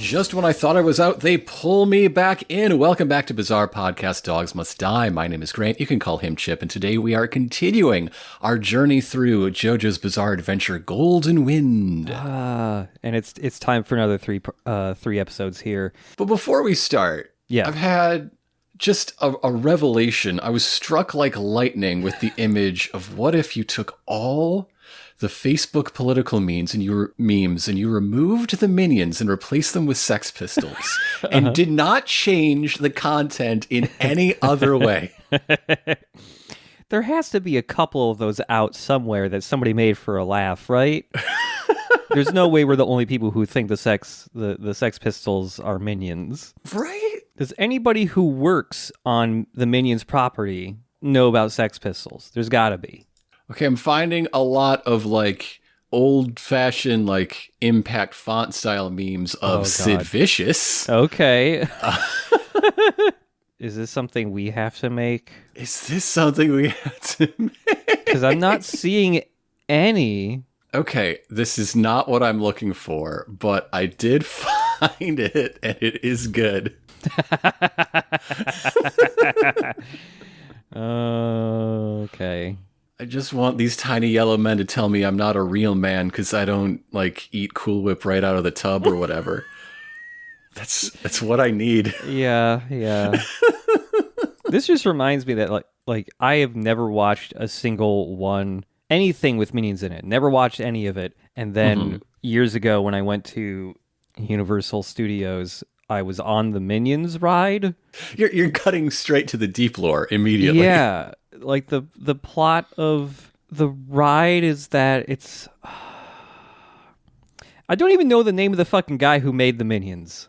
Just when I thought I was out, they pull me back in. Welcome back to Bizarre Podcast Dogs Must Die. My name is Grant. You can call him Chip. And today we are continuing our journey through JoJo's Bizarre Adventure Golden Wind. And it's time for another three episodes here. But before we start, I've had just a revelation. I was struck like lightning with the image of what if you took all the Facebook political memes and you removed the minions and replaced them with Sex Pistols and did not change the content in any other way. There has to be a couple of those out somewhere that somebody made for a laugh, right? There's no way we're the only people who think the Sex Pistols are minions. Right? Does anybody who works on the Minions property know about Sex Pistols? There's gotta be. Okay, I'm finding a lot of like old-fashioned like impact font style memes of Sid Vicious. Okay. Is this something we have to make? Is this something we have to make? Because I'm not seeing any. Okay, this is not what I'm looking for, but I did find it, and it is good. Okay. I just want these tiny yellow men to tell me I'm not a real man because I don't, like, eat Cool Whip right out of the tub or whatever. That's what I need. Yeah. This just reminds me that, like I have never watched a single one, anything with Minions in it. Never watched any of it. And then years ago when I went to Universal Studios, I was on the Minions ride. You're cutting straight to the deep lore immediately. Yeah. Like the plot of the ride is that it's I don't even know the name of the fucking guy who made the Minions.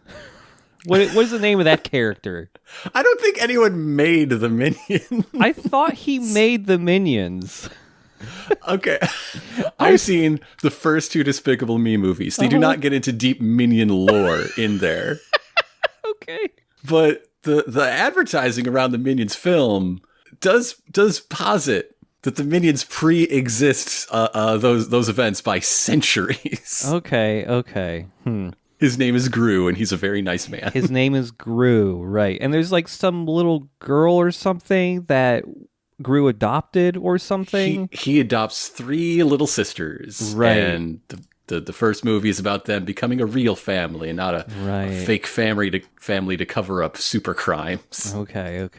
What is the name of that character? I don't think anyone made the Minions. I thought he made the Minions. Okay. I've seen the first two Despicable Me movies. They do not get into deep Minion lore in there. Okay. But the advertising around the Minions film does posit that the Minions pre-exist those events by centuries. Okay. His name is Gru, and he's a very nice man. His name is Gru, right. And there's like some little girl or something that Gru adopted or something. He adopts 3 little sisters. Right. And the first movie is about them becoming a real family and not a fake family to cover up super crimes. Okay.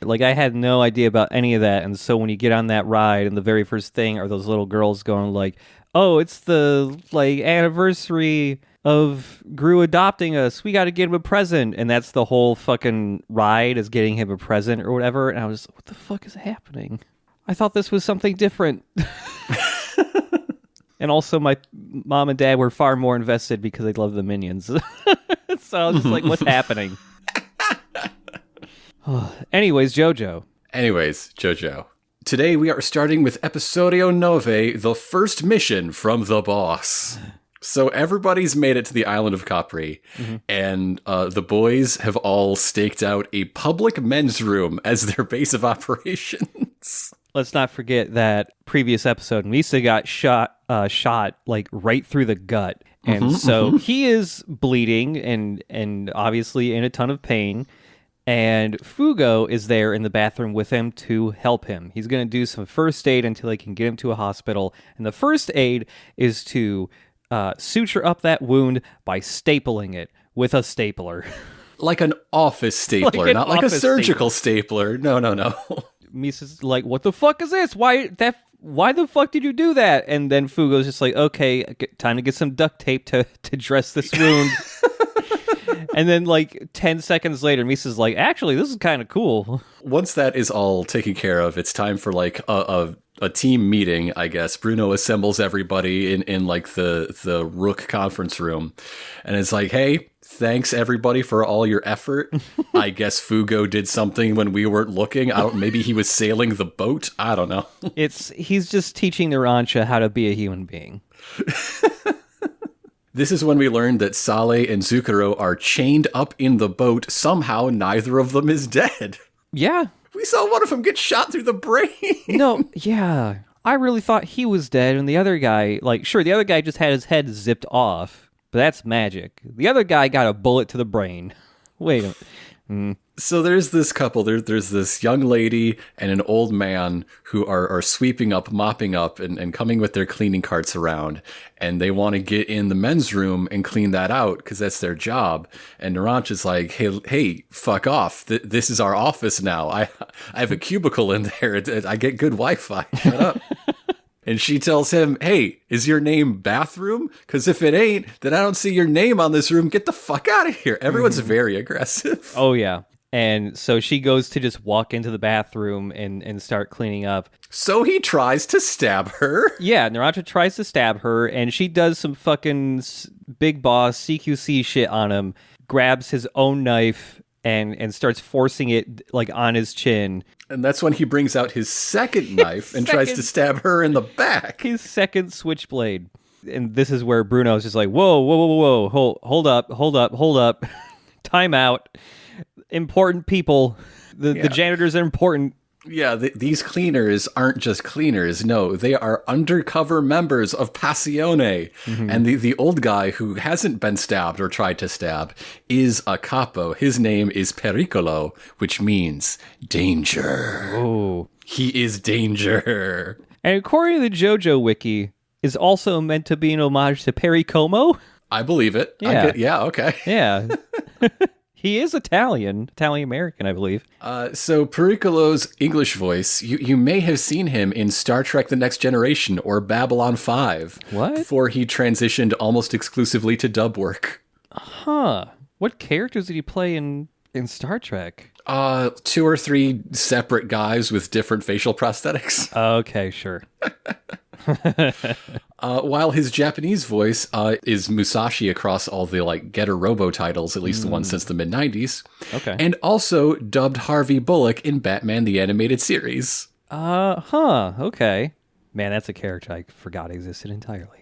Like, I had no idea about any of that, and so when you get on that ride, and the very first thing are those little girls going like, oh, it's the, like, anniversary of Gru adopting us, we gotta get him a present, and that's the whole fucking ride, is getting him a present or whatever, and I was, what the fuck is happening? I thought this was something different. And also, my mom and dad were far more invested because they love the Minions. So I was just like, what's happening? Anyways, JoJo. Today we are starting with Episodio 9, the first mission from the boss. So everybody's made it to the island of Capri, and the boys have all staked out a public men's room as their base of operations. Let's not forget that previous episode, Misa got shot like right through the gut. And so he is bleeding and obviously in a ton of pain. And Fugo is there in the bathroom with him to help him. He's going to do some first aid until they can get him to a hospital. And the first aid is to suture up that wound by stapling it with a stapler. Like an office stapler, not like a surgical stapler. No. Misa's like, what the fuck is this? Why the fuck did you do that? And then Fugo's just like, okay, time to get some duct tape to dress this wound. And then, like, 10 seconds later, Misa's like, actually, this is kind of cool. Once that is all taken care of, it's time for, like, a team meeting, I guess. Bruno assembles everybody in like, the Rook conference room. And it's like, hey, thanks everybody for all your effort. I guess Fugo did something when we weren't looking. Maybe he was sailing the boat. I don't know. He's just teaching Narancia how to be a human being. This is when we learned that Sale and Zukuro are chained up in the boat. Somehow neither of them is dead. Yeah. We saw one of them get shot through the brain. No, yeah. I really thought he was dead, and the other guy, the other guy just had his head zipped off, but that's magic. The other guy got a bullet to the brain. Wait a minute. So there's this couple, there's this young lady and an old man who are sweeping up, mopping up, and coming with their cleaning carts around. And they want to get in the men's room and clean that out because that's their job. And Narancia's like, hey, fuck off. This is our office now. I have a cubicle in there. I get good Wi-Fi. Shut up. And she tells him, hey, is your name Bathroom? Because if it ain't, then I don't see your name on this room. Get the fuck out of here. Everyone's very aggressive. Oh, yeah. And so she goes to just walk into the bathroom and start cleaning up. So he tries to stab her. Yeah, Narancia tries to stab her, and she does some fucking big boss CQC shit on him, grabs his own knife, and starts forcing it on his chin. And that's when he brings out his second knife and tries to stab her in the back. His second switchblade. And this is where Bruno's just like, whoa, hold up. Time out. Important people. The janitors are important. Yeah, these cleaners aren't just cleaners. No, they are undercover members of Passione. Mm-hmm. And the old guy who hasn't been stabbed or tried to stab is a capo. His name is Pericolo, which means danger. Oh. He is danger. And according to the JoJo wiki, is also meant to be an homage to Perry Como. I believe it. Yeah. Okay. Yeah. He is Italian-American, I believe. So Pericolo's English voice, you may have seen him in Star Trek The Next Generation or Babylon 5. What? Before he transitioned almost exclusively to dub work. Huh. What characters did he play in Star Trek? 2 or 3 separate guys with different facial prosthetics. Okay, sure. While his Japanese voice is Musashi across all the Getter Robo titles, at least the ones since the mid-90s. Okay. And also dubbed Harvey Bullock in Batman the Animated Series. Okay. Man, that's a character I forgot existed entirely.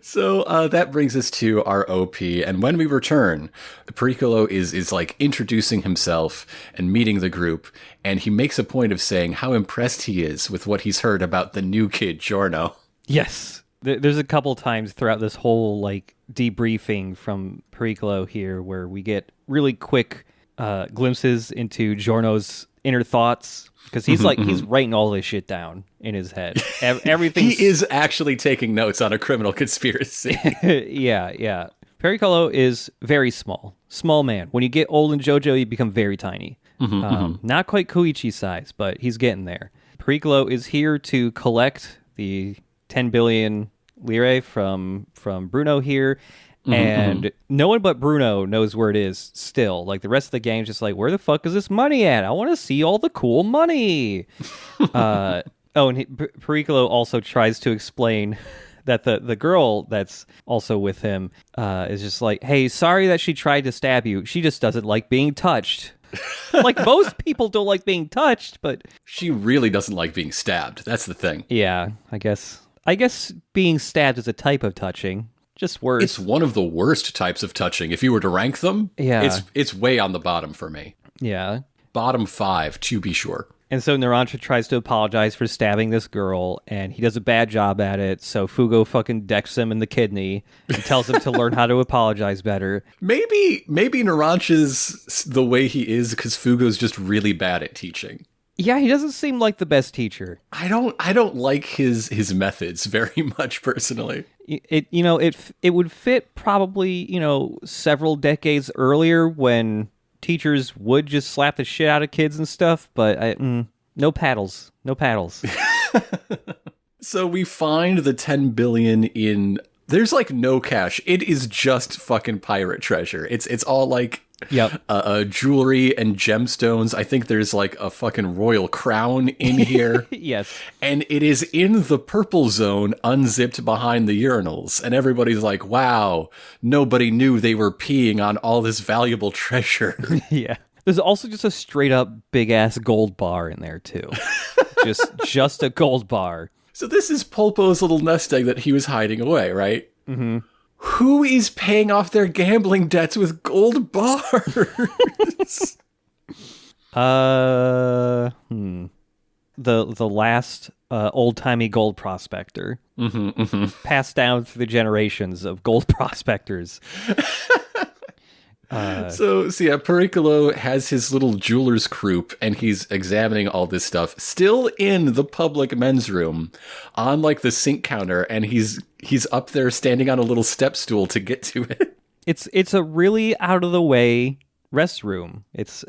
So that brings us to our OP, and when we return, Pericolo is introducing himself and meeting the group, and he makes a point of saying how impressed he is with what he's heard about the new kid, Giorno. Yes. There's a couple times throughout this whole debriefing from Pericolo here where we get really quick glimpses into Giorno's inner thoughts. Because he's he's writing all this shit down in his head. Everything. He is actually taking notes on a criminal conspiracy. Yeah. Pericolo is very small man. When you get old in JoJo, you become very tiny. Not quite Koichi size, but he's getting there. Pericolo is here to collect the 10 billion lire from Bruno here. And no one but Bruno knows where it is still. The rest of the gang's just where the fuck is this money at? I want to see all the cool money. And Pericolo also tries to explain that the girl that's also with him is just hey, sorry that she tried to stab you. She just doesn't like being touched. Most people don't like being touched, but... She really doesn't like being stabbed. That's the thing. Yeah, I guess being stabbed is a type of touching. Just worse. It's one of the worst types of touching. If you were to rank them, it's way on the bottom for me. Yeah. Bottom 5, to be sure. And so Narancia tries to apologize for stabbing this girl, and he does a bad job at it, so Fugo fucking decks him in the kidney and tells him to learn how to apologize better. Maybe Narancia's the way he is because Fugo's just really bad at teaching. Yeah, he doesn't seem like the best teacher. I don't like his methods very much personally. It would fit probably, several decades earlier when teachers would just slap the shit out of kids and stuff, but no paddles. So we find the 10 billion in... There's no cash. It is just fucking pirate treasure. It's all Yep. Jewelry and gemstones. I think there's like a fucking royal crown in here. Yes. And it is in the purple zone, unzipped behind the urinals. And everybody's like, wow, nobody knew they were peeing on all this valuable treasure. Yeah. There's also just a straight up big ass gold bar in there too. just a gold bar. So this is Polpo's little nest egg that he was hiding away, right? Mm-hmm. Who is paying off their gambling debts with gold bars? The last old-timey gold prospector. Passed down through the generations of gold prospectors. So yeah, Pericolo has his little jeweler's croup, and he's examining all this stuff, still in the public men's room, on like the sink counter, and he's up there standing on a little step stool to get to it. It's a really out of the way restroom. It's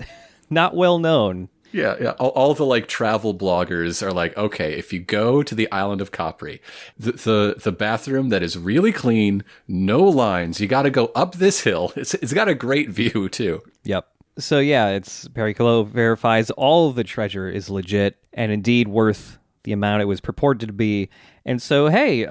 not well known. Yeah. All the like travel bloggers are like, okay, if you go to the island of Capri, the bathroom that is really clean, no lines, you got to go up this hill. It's got a great view too. Yep. So yeah, it's Pericolo verifies all of the treasure is legit and indeed worth the amount it was purported to be. And so, hey,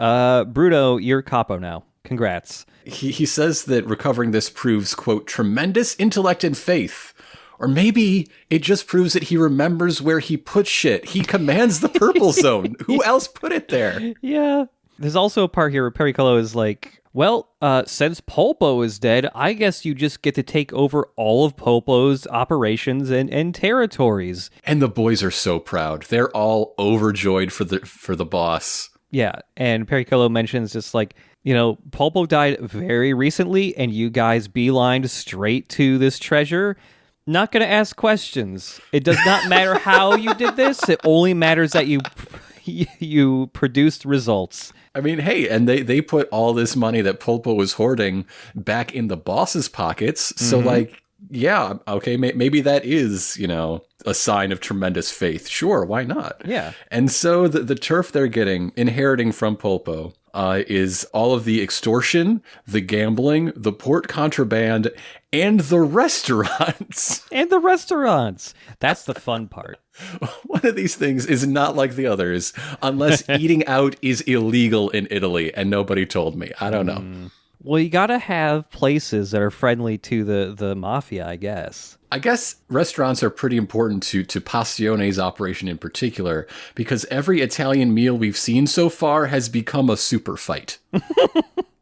Bruno, you're capo now. Congrats. He says that recovering this proves, quote, tremendous intellect and faith. Or maybe it just proves that he remembers where he put shit. He commands the purple zone. Who else put it there? Yeah. There's also a part here where Pericolo is like, well, since Polpo is dead, I guess you just get to take over all of Polpo's operations and territories. And the boys are so proud. They're all overjoyed for the boss. Yeah. And Pericolo mentions just like, you know, Polpo died very recently and you guys beelined straight to this treasure. Not going to ask questions. It does not matter how you did this. It only matters that you produced results. I mean, hey, and they put all this money that Polpo was hoarding back in the boss's pockets. So, like, yeah, okay, maybe that is, you know, a sign of tremendous faith. Sure, why not? Yeah. And so the turf they're inheriting from Polpo, is all of the extortion, the gambling, the port contraband, and the restaurants. And the restaurants. That's the fun part. One of these things is not like the others, unless eating out is illegal in Italy, and nobody told me. I don't know. Well, you gotta have places that are friendly to the mafia, I guess. I guess restaurants are pretty important to Passione's operation in particular, because every Italian meal we've seen so far has become a super fight.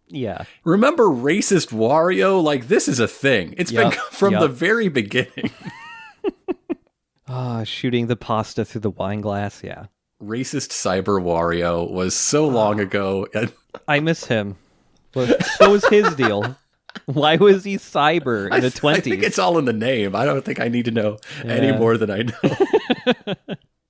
Yeah. Remember racist Wario? Like, this is a thing. It's been from the very beginning. Shooting the pasta through the wine glass, yeah. Racist Cyber Wario was so long ago. I miss him. What was his deal? Why was he cyber in the 20s? I think it's all in the name. I don't think I need to know any more than I know.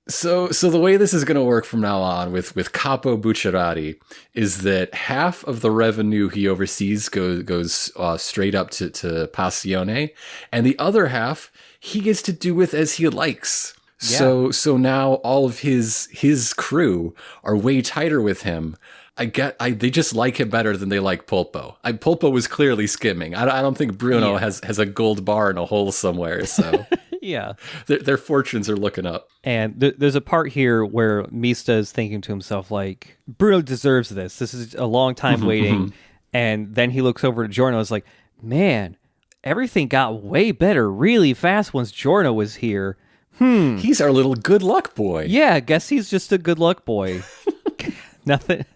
So the way this is going to work from now on with Capo Bucciarati is that half of the revenue he oversees goes straight up to Passione, and the other half he gets to do with as he likes. Yeah. So now all of his crew are way tighter with him. They just like him better than they like Polpo. Polpo was clearly skimming. I don't think Bruno has a gold bar in a hole somewhere. So yeah, their fortunes are looking up. And there's a part here where Mista is thinking to himself, like, Bruno deserves this. This is a long time waiting. And then he looks over to Giorno and is like, man, everything got way better really fast once Giorno was here. He's our little good luck boy. Yeah, I guess he's just a good luck boy.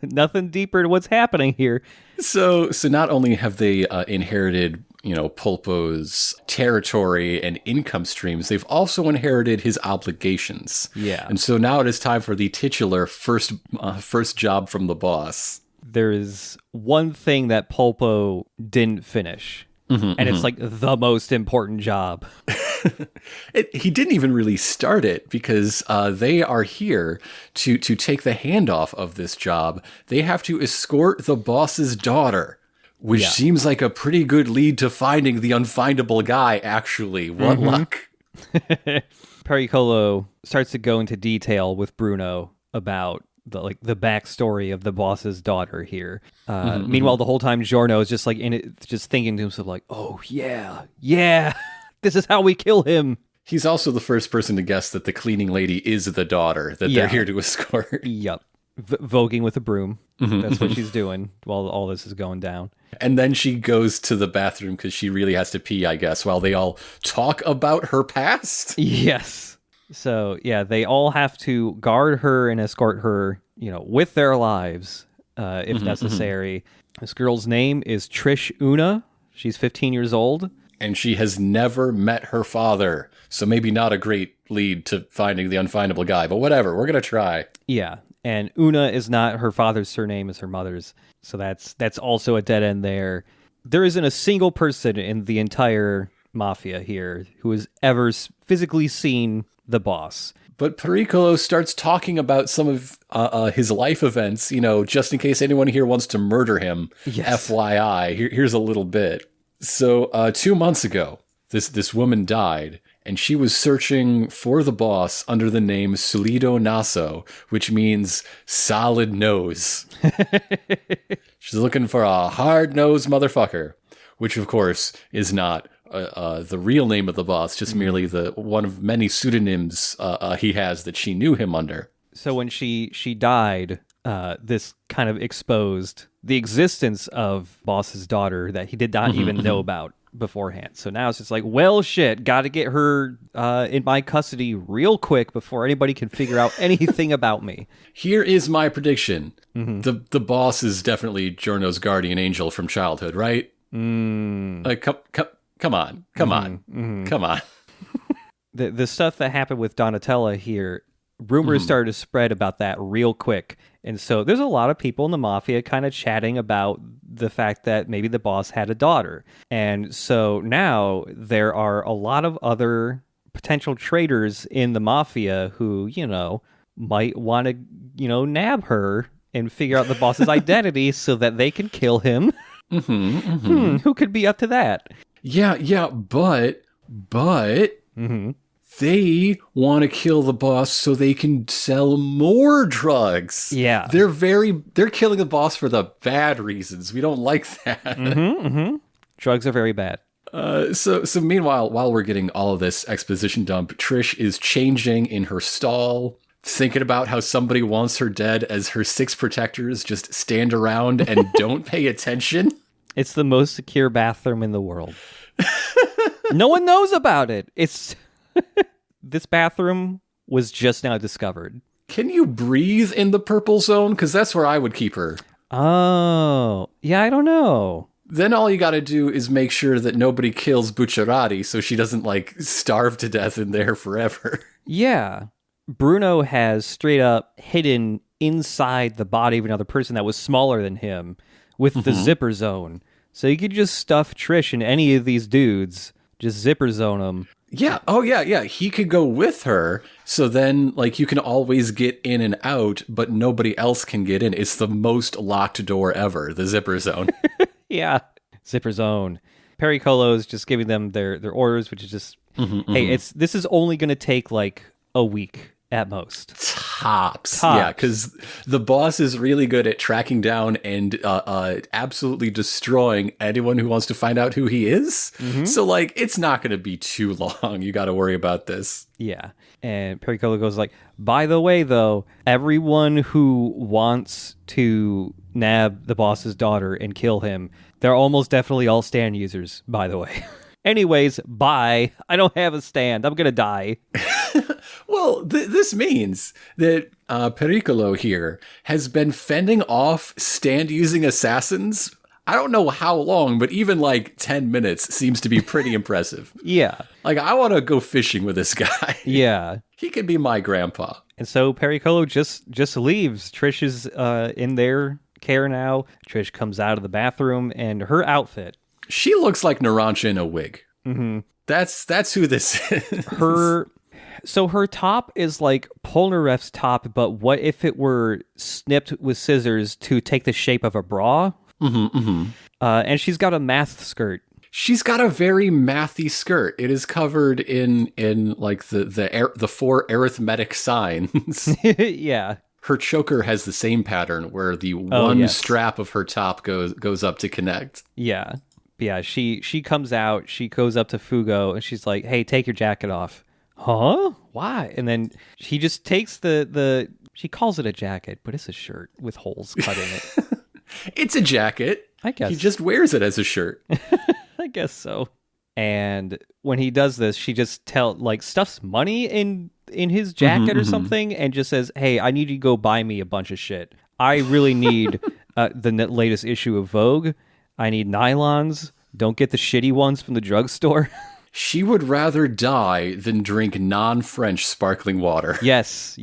Nothing deeper to what's happening here. So not only have they inherited, you know, Polpo's territory and income streams, they've also inherited his obligations. Yeah. And so now it is time for the titular first job from the boss. There is one thing that Polpo didn't finish. And it's like the most important job. He didn't even really start it because they are here to take the handoff of this job. They have to escort the boss's daughter, which seems like a pretty good lead to finding the unfindable guy, actually. What luck. Pericolo starts to go into detail with Bruno about the backstory of the boss's daughter here. Meanwhile, the whole time Giorno is just like in it, just thinking to himself like, "Oh yeah, this is how we kill him." He's also the first person to guess that the cleaning lady is the daughter that they're here to escort. Yep. Voguing with a broom. That's what she's doing while all this is going down. And then she goes to the bathroom because she really has to pee, I guess, while they all talk about her past. Yes. So, yeah, they all have to guard her and escort her, with their lives, if necessary. This girl's name is Trish Una. She's 15 years old. And she has never met her father. So maybe not a great lead to finding the unfindable guy, but whatever, we're going to try. Yeah. And Una is not her father's surname, is her mother's. So that's also a dead end there. There isn't a single person in the entire mafia here who has ever physically seen the boss. But Pericolo starts talking about some of his life events, just in case anyone here wants to murder him. Yes. FYI, here's a little bit. So 2 months ago, this woman died. And she was searching for the boss under the name Solido Naso, which means solid nose. She's looking for a hard-nosed motherfucker, which, of course, is not the real name of the boss, just merely the one of many pseudonyms he has that she knew him under. So when she died, this kind of exposed the existence of boss's daughter that he did not even know about beforehand. So now it's just like, well, shit, got to get her in my custody real quick before anybody can figure out anything about me. Here is my prediction. The boss is definitely Giorno's guardian angel from childhood, right? Like, come on. The stuff that happened with Donatella here, rumors started to spread about that real quick. And so there's a lot of people in the mafia kind of chatting about the fact that maybe the boss had a daughter. And so now there are a lot of other potential traitors in the mafia who, might want to, nab her and figure out the boss's identity so that they can kill him. Who could be up to that? Yeah, but they want to kill the boss so they can sell more drugs. Yeah. They're killing the boss for the bad reasons. We don't like that. Drugs are very bad. So meanwhile, while we're getting all of this exposition dump, Trish is changing in her stall, thinking about how somebody wants her dead as her 6 protectors just stand around and don't pay attention. It's the most secure bathroom in the world. No one knows about it. This bathroom was just now discovered. Can you breathe in the purple zone? Because that's where I would keep her. Oh, yeah, I don't know. Then all you got to do is make sure that nobody kills Bucciarati so she doesn't, starve to death in there forever. Yeah. Bruno has straight up hidden inside the body of another person that was smaller than him with the zipper zone. So you could just stuff Trish in any of these dudes, just zipper zone them. Yeah. Oh, yeah. He could go with her. So then, you can always get in and out, but nobody else can get in. It's the most locked door ever, the zipper zone. Yeah. Zipper zone. Pericolo is just giving them their orders, which is just, hey, this is only going to take a week at most. Tops. Yeah, because the boss is really good at tracking down and absolutely destroying anyone who wants to find out who he is. So, it's not going to be too long. You got to worry about this. Yeah. And Pericolo goes by the way, though, everyone who wants to nab the boss's daughter and kill him, they're almost definitely all stand users, by the way. Anyways, bye. I don't have a stand. I'm going to die. Well, this means that Pericolo here has been fending off stand-using assassins. I don't know how long, but even 10 minutes seems to be pretty impressive. Yeah. I want to go fishing with this guy. Yeah. He could be my grandpa. And so Pericolo just leaves. Trish is in their care now. Trish comes out of the bathroom, and her outfit. She looks like Narancia in a wig. That's who this is. So her top is Polnareff's top, but what if it were snipped with scissors to take the shape of a bra? And she's got a math skirt. She's got a very mathy skirt. It is covered in the 4 arithmetic signs. Yeah. her choker has the same pattern where the one strap of her top goes up to connect. Yeah. Yeah, she comes out, she goes up to Fugo, and she's like, hey, take your jacket off. Huh? Why? And then she just takes she calls it a jacket, but it's a shirt with holes cut in it. It's a jacket. I guess. He just wears it as a shirt. I guess so. And when he does this, she just stuffs money in his jacket or something and just says, hey, I need you to go buy me a bunch of shit. I really need the latest issue of Vogue. I need nylons. Don't get the shitty ones from the drugstore. She would rather die than drink non-French sparkling water. Yes.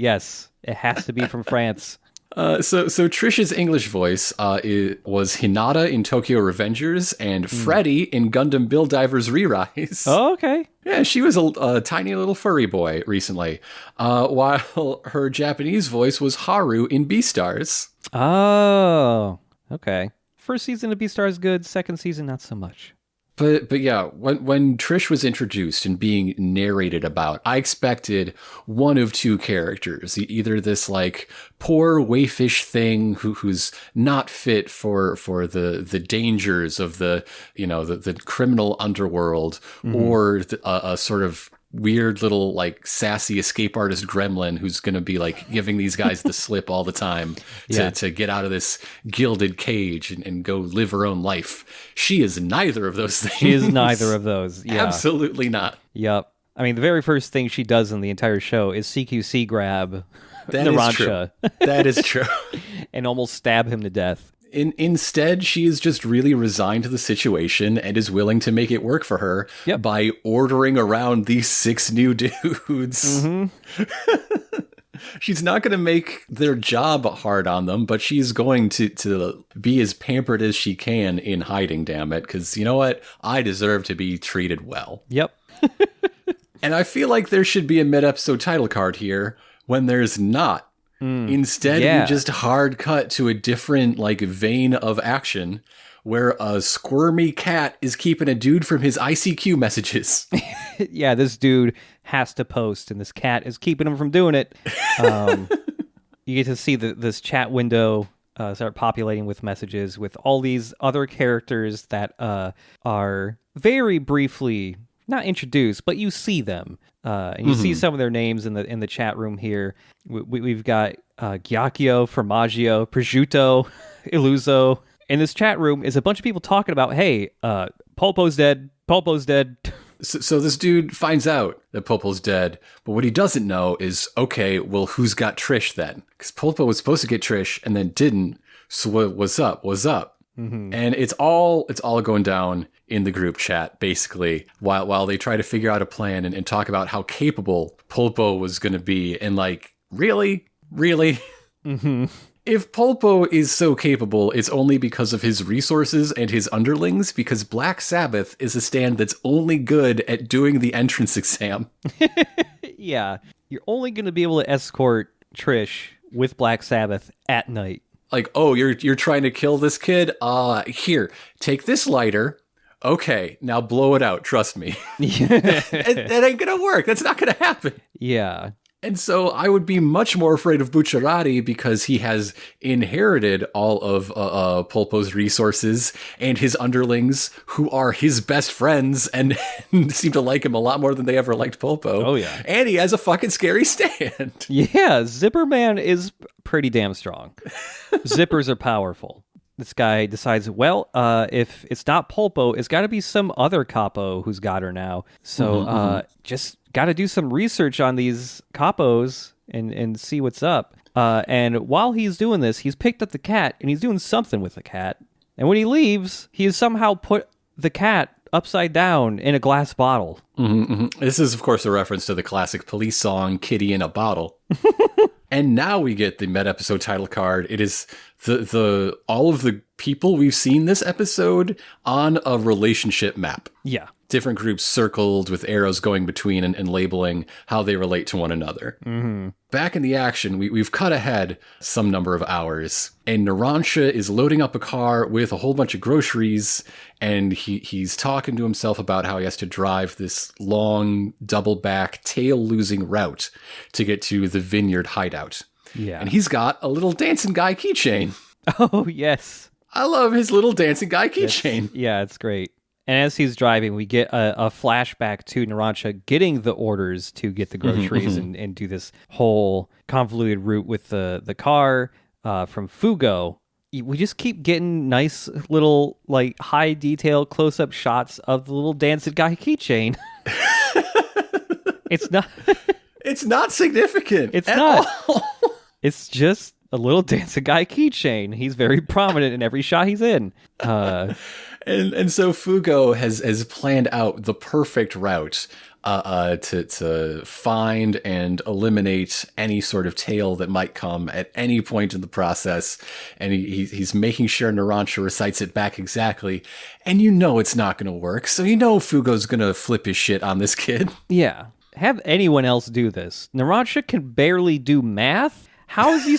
It has to be from France. So Trish's English voice was Hinata in Tokyo Revengers and Freddy in Gundam Build Divers Re-Rise. Oh, okay. Yeah, she was a tiny little furry boy recently, while her Japanese voice was Haru in Beastars. Oh, okay. First season of Beastars good, second season not so much. But yeah, when Trish was introduced and being narrated about, I expected one of two characters, either this like poor wayfish thing who's not fit for the dangers of the criminal underworld, or a sort of weird little like sassy escape artist gremlin who's going to be like giving these guys the slip all the time to get out of this gilded cage and go live her own life. She is neither of those things. She is neither of those. Yeah. Absolutely not. Yep. I mean, the very first thing she does in the entire show is CQC grab Narancia. That is true. And almost stab him to death. Instead, she is just really resigned to the situation and is willing to make it work for her by ordering around these 6 new dudes. She's not going to make their job hard on them, but she's going to be as pampered as she can in hiding, damn it. Because you know what? I deserve to be treated well. Yep. And I feel like there should be a mid-episode title card here when there's not. Instead, we just hard cut to a different like vein of action where a squirmy cat is keeping a dude from his ICQ messages. Yeah, this dude has to post, and this cat is keeping him from doing it. You get to see this chat window start populating with messages with all these other characters that are very briefly not introduced, but you see them. And you see some of their names in the chat room here. We've got Gyakio, Formaggio, Prosciutto, Illuso. In this chat room is a bunch of people talking about, hey, Pulpo's dead. Pulpo's dead. So this dude finds out that Pulpo's dead, but what he doesn't know is, okay, well, who's got Trish then? Because Pulpo was supposed to get Trish and then didn't. So what's up? What's up? And it's all going down in the group chat, basically, while they try to figure out a plan and talk about how capable Pulpo was going to be. And like, really? If Pulpo is so capable, it's only because of his resources and his underlings, because Black Sabbath is a stand that's only good at doing the entrance exam. Yeah, you're only going to be able to escort Trish with Black Sabbath at night. Like, oh, you're trying to kill this kid? Here, take this lighter. Okay, now blow it out. Trust me. It ain't gonna work. That's not gonna happen. Yeah. And so I would be much more afraid of Bucciarati because he has inherited all of Pulpo's resources and his underlings, who are his best friends and seem to like him a lot more than they ever liked Pulpo. Oh, yeah. And he has a fucking scary stand. Yeah, Zipper Man is pretty damn strong. Zippers are powerful. This guy decides, well, if it's not Pulpo, it's got to be some other capo who's got her now. So just got to do some research on these capos and see what's up. And while he's doing this, he's picked up the cat, and he's doing something with the cat. And when he leaves, he has somehow put the cat upside down in a glass bottle. This is, of course, a reference to the classic Police song, Kitty in a Bottle. And now we get the mid-episode title card. It is the all of the people we've seen this episode on a relationship map. Yeah. Different groups circled with arrows going between and labeling how they relate to one another. Back in the action, we've cut ahead some number of hours, and Narancia is loading up a car with a whole bunch of groceries, and he's talking to himself about how he has to drive this long, double-back, tail-losing route to get to the vineyard hideout. Yeah. And he's got a little dancing guy keychain. Oh, yes. I love his little dancing guy keychain. Yeah, it's great. And as he's driving, we get a flashback to Narancia getting the orders to get the groceries and do this whole convoluted route with the car from Fugo. We just keep getting nice little, like, high detail close-up shots of the little dancing guy keychain. It's not... It's not significant. It's at not. all. It's just a little dancing guy keychain. He's very prominent in every shot he's in. And so Fugo has planned out the perfect route to find and eliminate any sort of tail that might come at any point in the process. And he's making sure Narancia recites it back exactly. And you know it's not going to work. So you know Fugo's going to flip his shit on this kid. Yeah. Have anyone else do this. Narancia can barely do math. How is he...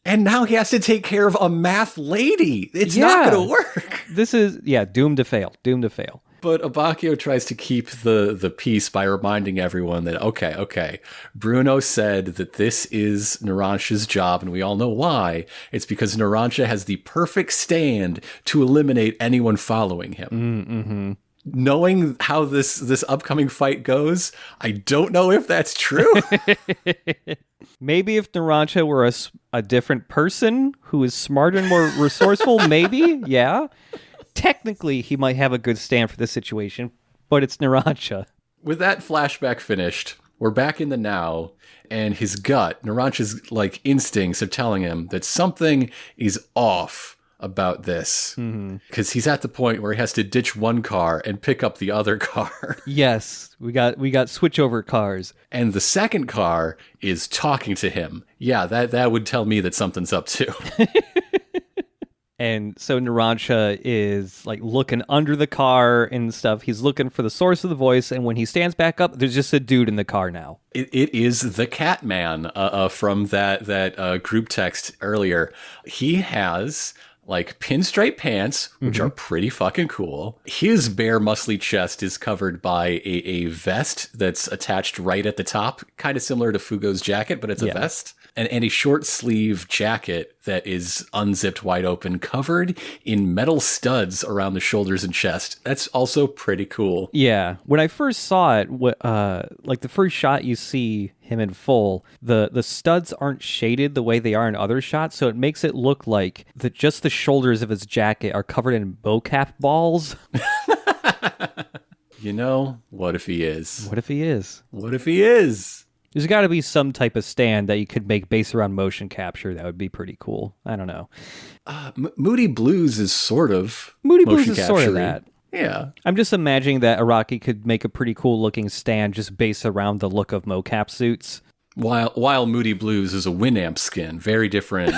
And now he has to take care of a math lady. It's not going to work. This is, doomed to fail. Doomed to fail. But Abacchio tries to keep the peace by reminding everyone that, okay, Bruno said that this is Narancia's job, and we all know why. It's because Narancia has the perfect stand to eliminate anyone following him. Mm-hmm. Knowing how this upcoming fight goes, I don't know if that's true. Maybe if Narancia were a different person who is smarter and more resourceful, maybe, yeah. Technically, he might have a good stand for this situation, but it's Narancia. With that flashback finished, we're back in the now, and his gut, Narancia's like instincts are telling him that something is off about this, because he's at the point where he has to ditch one car and pick up the other car. Yes, we got switchover cars, and the second car is talking to him. Yeah, that would tell me that something's up too. And so Narancia is like looking under the car and stuff. He's looking for the source of the voice, and when he stands back up, there's just a dude in the car now. It is the Catman from that group text earlier. He has like pinstripe pants, which are pretty fucking cool. His bare muscly chest is covered by a vest that's attached right at the top, kind of similar to Fugo's jacket, but it's a vest. And a short sleeve jacket that is unzipped wide open, covered in metal studs around the shoulders and chest. That's also pretty cool. Yeah. When I first saw it, like the first shot you see him in full, the studs aren't shaded the way they are in other shots, so it makes it look like just the shoulders of his jacket are covered in mocap balls. You know, what if he is? What if he is? What if he is? There's got to be some type of stand that you could make based around motion capture. That would be pretty cool. I don't know. Moody Blues is sort of Moody Blues is sort of that. Yeah. I'm just imagining that Araki could make a pretty cool looking stand just based around the look of mocap suits. While Moody Blues is a Winamp skin, very different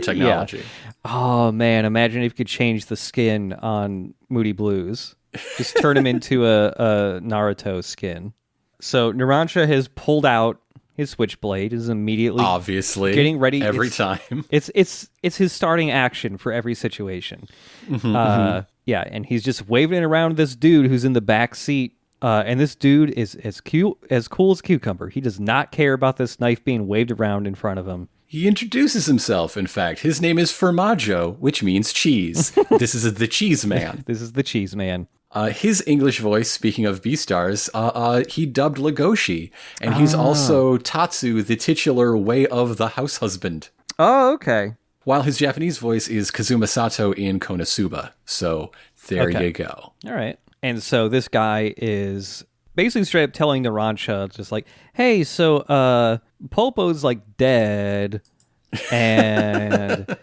technology. Yeah. Oh man, imagine if you could change the skin on Moody Blues. Just turn him into a Naruto skin. So Narancia has pulled out his switchblade, is immediately obviously getting ready every time. It's his starting action for every situation. Yeah, and he's just waving it around this dude who's in the back seat. And this dude is as cool as cucumber. He does not care about this knife being waved around in front of him. He introduces himself, in fact. His name is Formaggio, which means cheese. This is the cheese man. This is the cheese man. His English voice, speaking of Beastars, he dubbed Legoshi, and he's also Tatsu, the titular way of the house husband. Oh, okay. While his Japanese voice is Kazuma Sato in Konosuba. So there you go. All right. And so this guy is basically straight up telling Narancia, just like, hey, so Pulpo's like dead, and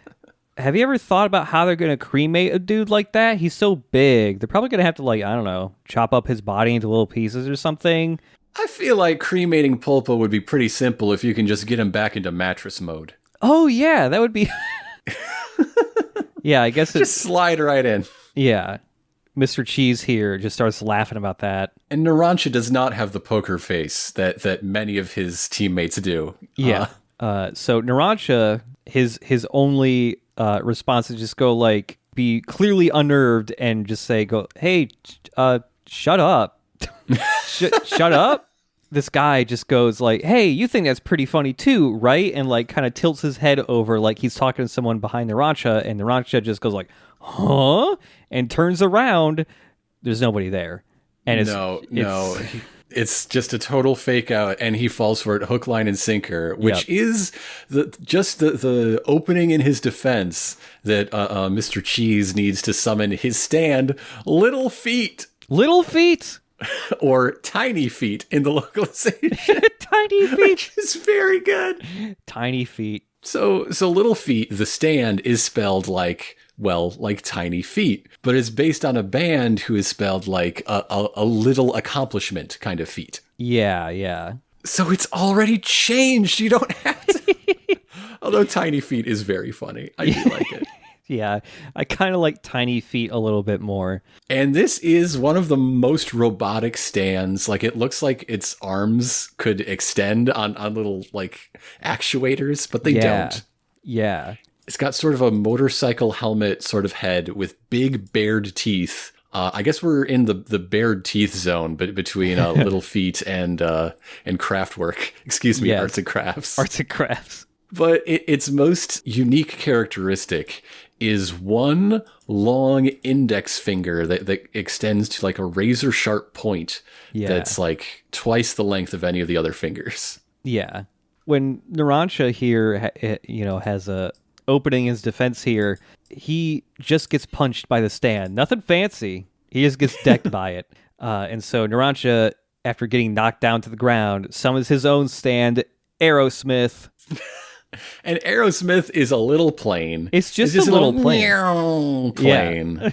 have you ever thought about how they're going to cremate a dude like that? He's so big. They're probably going to have to, like, I don't know, chop up his body into little pieces or something. I feel like cremating Pulpo would be pretty simple if you can just get him back into mattress mode. Oh, yeah, that would be... Yeah, I guess just slide right in. Yeah. Mr. Cheese here just starts laughing about that. And Narancia does not have the poker face that many of his teammates do. Yeah. So Narancia, his only response is just go like, be clearly unnerved and just say, hey, shut up. Shut up. this guy just goes like, hey, you think that's pretty funny too, right? And like kind of tilts his head over like he's talking to someone behind Narancia, and Narancia just goes like, huh? And turns around. There's nobody there. And no. It's just a total fake out, and he falls for it hook, line, and sinker, which is the opening in his defense that Mr. Cheese needs to summon his stand, Little Feet. Little Feet? Or Tiny Feet in the localization. Tiny Feet. Which is very good. Tiny Feet. So Little Feet, the stand, is spelled like Tiny Feet, but it's based on a band who is spelled like a little accomplishment kind of feat. Yeah. So it's already changed. You don't have to. Although Tiny Feet is very funny. I do like it. Yeah, I kind of like Tiny Feet a little bit more. And this is one of the most robotic stands. Like, it looks like its arms could extend on little, like, actuators, but they don't. Yeah. It's got sort of a motorcycle helmet sort of head with big bared teeth. I guess we're in the bared teeth zone, but between Little Feet and Craftwork. Excuse me, yes. Arts and Crafts. Arts and Crafts. But its most unique characteristic is one long index finger that extends to like a razor sharp point that's like twice the length of any of the other fingers. Yeah. When Narancia here, has a opening his defense here, he just gets punched by the stand. Nothing fancy. He just gets decked by it. And so Narancia, after getting knocked down to the ground, summons his own stand, Aerosmith. And Aerosmith is a little plane. It's just a little plane. Yeah.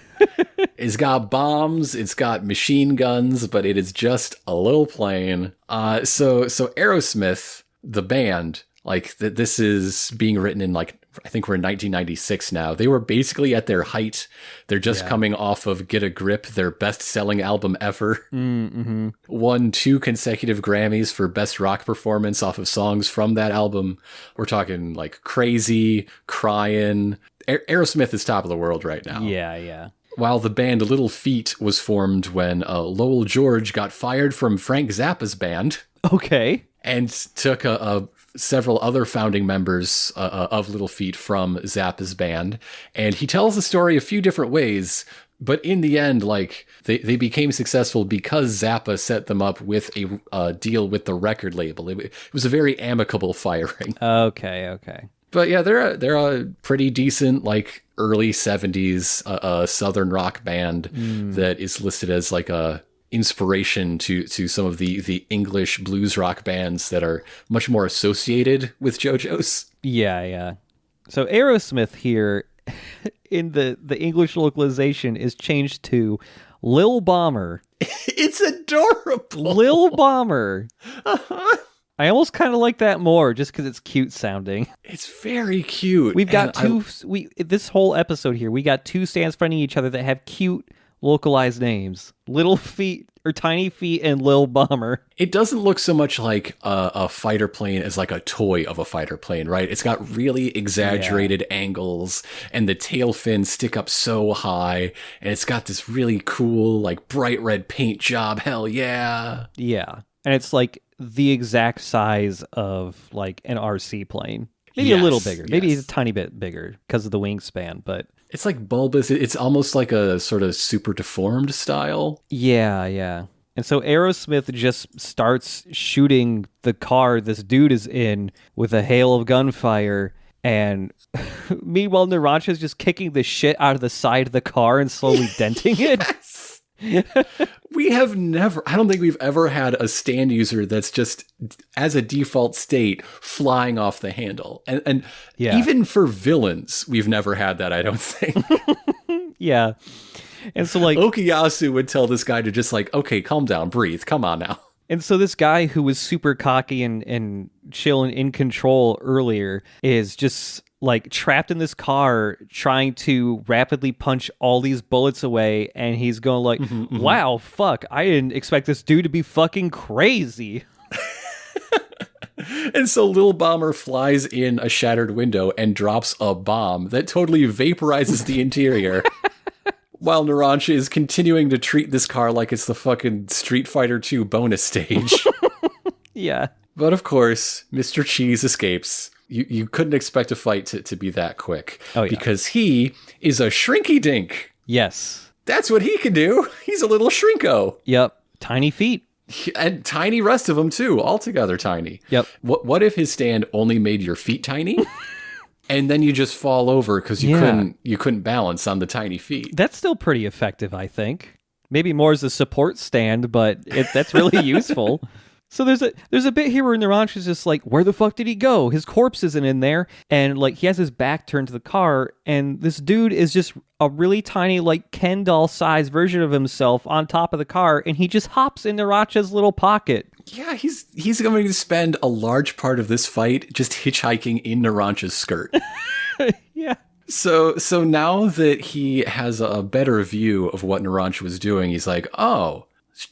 It's got bombs, it's got machine guns, but it is just a little plane. So Aerosmith, the band, like this is being written in like, I think we're in 1996 now. They were basically at their height. They're just coming off of Get a Grip, their best-selling album ever. Mm-hmm. Won 2 consecutive Grammys for Best Rock Performance off of songs from that album. We're talking like Crazy, Crying. Aerosmith is top of the world right now. Yeah. While the band Little Feet was formed when Lowell George got fired from Frank Zappa's band. Okay. And took several other founding members of Little Feet from Zappa's band. And he tells the story a few different ways, but in the end, like, they became successful because Zappa set them up with a deal with the record label. It was a very amicable firing. Okay. But yeah, they're a pretty decent, like, early 70s Southern rock band that is listed as like a inspiration to some of the English blues rock bands that are much more associated with JoJo's. Yeah. So Aerosmith here in the English localization is changed to Lil Bomber. It's adorable. Lil Bomber. Uh-huh. I almost kind of like that more just because it's cute sounding. It's very cute. We've got this whole episode here, we got 2 stands fronting each other that have cute localized names. Little Feet or Tiny Feet and Lil Bomber. It doesn't look so much like a fighter plane as like a toy of a fighter plane, right? It's got really exaggerated angles, and the tail fins stick up so high, and it's got this really cool, like, bright red paint job. Hell yeah. Yeah. And it's like the exact size of like an RC plane. Maybe a little bigger. Maybe a tiny bit bigger because of the wingspan, but it's like bulbous. It's almost like a sort of super deformed style. Yeah. And so Aerosmith just starts shooting the car this dude is in with a hail of gunfire. And meanwhile, Narancia's just kicking the shit out of the side of the car and slowly denting it. We have never, I don't think we've ever had a stand user that's just, as a default state, flying off the handle. And even for villains, we've never had that, I don't think. Yeah. And so, like, Okuyasu would tell this guy to just, like, okay, calm down, breathe, come on now. And so this guy who was super cocky and chill and in control earlier is just like trapped in this car trying to rapidly punch all these bullets away, and he's going like, wow, fuck, I didn't expect this dude to be fucking crazy. And so Lil Bomber flies in a shattered window and drops a bomb that totally vaporizes the interior. While Narancia is continuing to treat this car like it's the fucking Street Fighter 2 bonus stage. Yeah. But of course, Mr. Cheese escapes. You couldn't expect a fight to be that quick. Oh, yeah. Because he is a Shrinky Dink. Yes. That's what he can do. He's a little Shrinko. Yep. Tiny feet. And tiny rest of them, too. Altogether tiny. Yep. What if his stand only made your feet tiny? And then you just fall over because you couldn't balance on the tiny feet. That's still pretty effective, I think. Maybe more as a support stand, but that's really useful. So there's a bit here where Naranja's just like, where the fuck did he go? His corpse isn't in there. And like he has his back turned to the car, and this dude is just a really tiny, like Ken doll sized version of himself on top of the car, and he just hops in Naranja's little pocket. Yeah, he's going to spend a large part of this fight just hitchhiking in Naranja's skirt. Yeah. So now that he has a better view of what Naranja was doing, he's like, oh,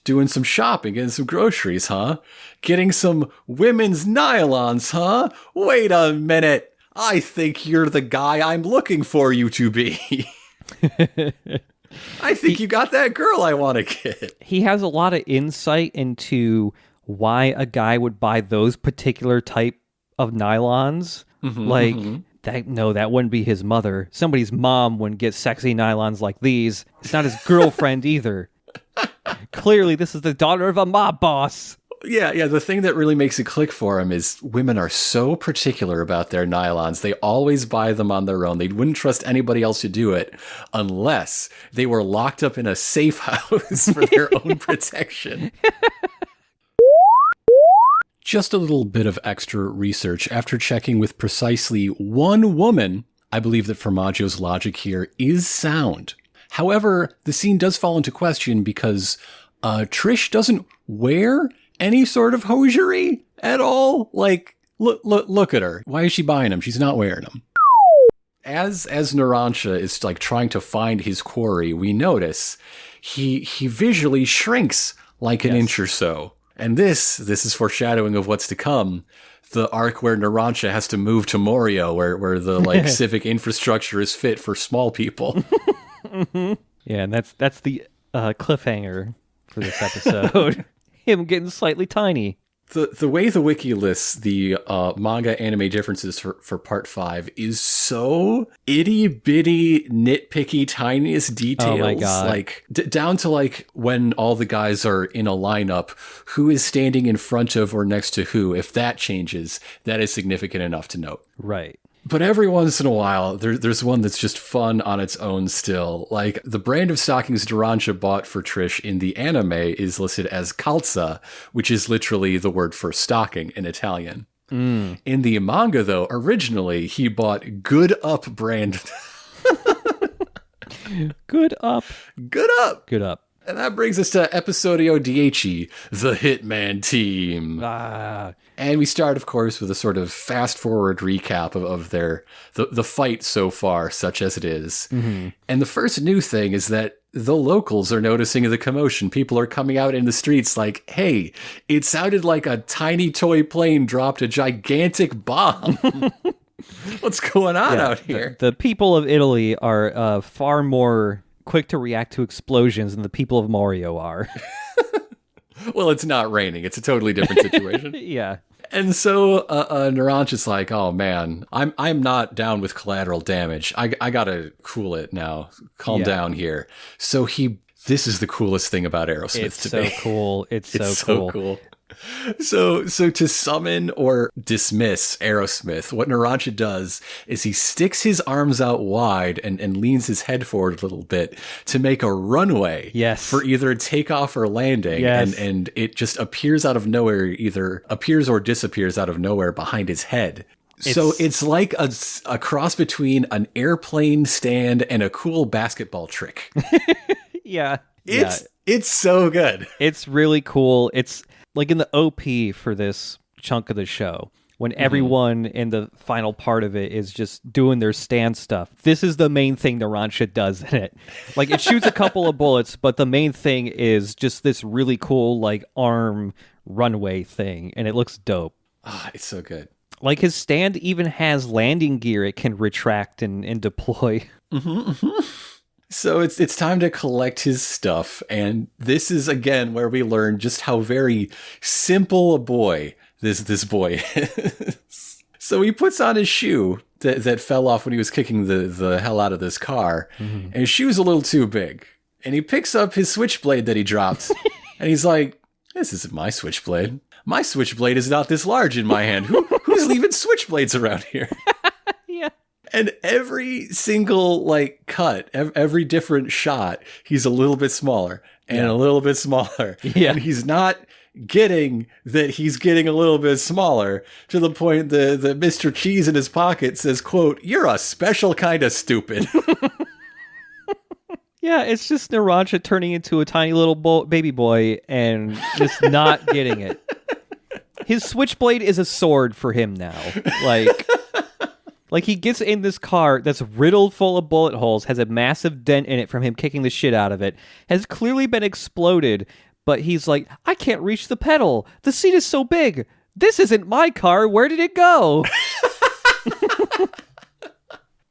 doing some shopping, getting some groceries, huh? Getting some women's nylons, huh? Wait a minute. I think you're the guy I'm looking for you to be. I think you got that girl I want to get. He has a lot of insight into why a guy would buy those particular type of nylons. That wouldn't be his mother. Somebody's mom wouldn't get sexy nylons like these. It's not his girlfriend either. Clearly, this is the daughter of a mob boss. Yeah. The thing that really makes it click for him is women are so particular about their nylons. They always buy them on their own. They wouldn't trust anybody else to do it unless they were locked up in a safe house for their own protection. Just a little bit of extra research. After checking with precisely one woman, I believe that Formaggio's logic here is sound. However, the scene does fall into question because Trish doesn't wear any sort of hosiery at all. Like, look at her. Why is she buying them? She's not wearing them. As Naranja is like trying to find his quarry, we notice he visually shrinks like an inch or so. And this is foreshadowing of what's to come. The arc where Naranja has to move to Morio, where the like civic infrastructure is fit for small people. Mm-hmm. Yeah, and that's the cliffhanger for this episode. Him getting slightly tiny. The way the wiki lists the manga anime differences for part 5 is so itty bitty nitpicky tiniest details. Oh my God. Like down to like when all the guys are in a lineup, who is standing in front of or next to who. If that changes, that is significant enough to note. Right. But every once in a while, there's one that's just fun on its own still. Like, the brand of stockings Naranja bought for Trish in the anime is listed as calza, which is literally the word for stocking in Italian. In the manga, though, originally, he bought Good Up brand. Good Up. Good Up. Good Up. And that brings us to Episodio 10, the Hitman Team. And we start, of course, with a sort of fast-forward recap of the fight so far, such as it is. Mm-hmm. And the first new thing is that the locals are noticing the commotion. People are coming out in the streets like, hey, it sounded like a tiny toy plane dropped a gigantic bomb. What's going on out here? The people of Italy are far more quick to react to explosions than the people of Morio are. Well, it's not raining. It's a totally different situation. Yeah. And so Naranja's like, oh man, I'm not down with collateral damage. I gotta cool it now. Calm down here. So this is the coolest thing about Aerosmith to me. It's so cool. It's so cool. So to summon or dismiss Aerosmith, what Naranja does is he sticks his arms out wide and leans his head forward a little bit to make a runway for either takeoff or landing. And it just appears out of nowhere, either appears or disappears out of nowhere behind his head. So it's like a cross between an airplane stand and a cool basketball trick. Yeah. It's so good. It's really cool. It's like in the OP for this chunk of the show, when everyone in the final part of it is just doing their stand stuff. This is the main thing Naranja does in it. Like, it shoots a couple of bullets, but the main thing is just this really cool, like, arm runway thing, and it looks dope. It's so good. Like, his stand even has landing gear it can retract and deploy. So it's time to collect his stuff, and this is again where we learn just how very simple a boy this boy is. So he puts on his shoe that fell off when he was kicking the hell out of this car, and his shoe's a little too big. And he picks up his switchblade that he dropped, and he's like, "This isn't my switchblade. My switchblade is not this large in my hand. Who's leaving switchblades around here?" Yeah. And every single cut, every different shot, he's a little bit smaller and a little bit smaller. Yeah. And he's not getting that he's getting a little bit smaller to the point that Mr. Cheese in his pocket says, quote, "You're a special kind of stupid." Yeah, it's just Narancia turning into a tiny little baby boy and just not getting it. His switchblade is a sword for him now. Like he gets in this car that's riddled full of bullet holes, has a massive dent in it from him kicking the shit out of it, has clearly been exploded, but he's like, "I can't reach the pedal. The seat is so big. This isn't my car. Where did it go?"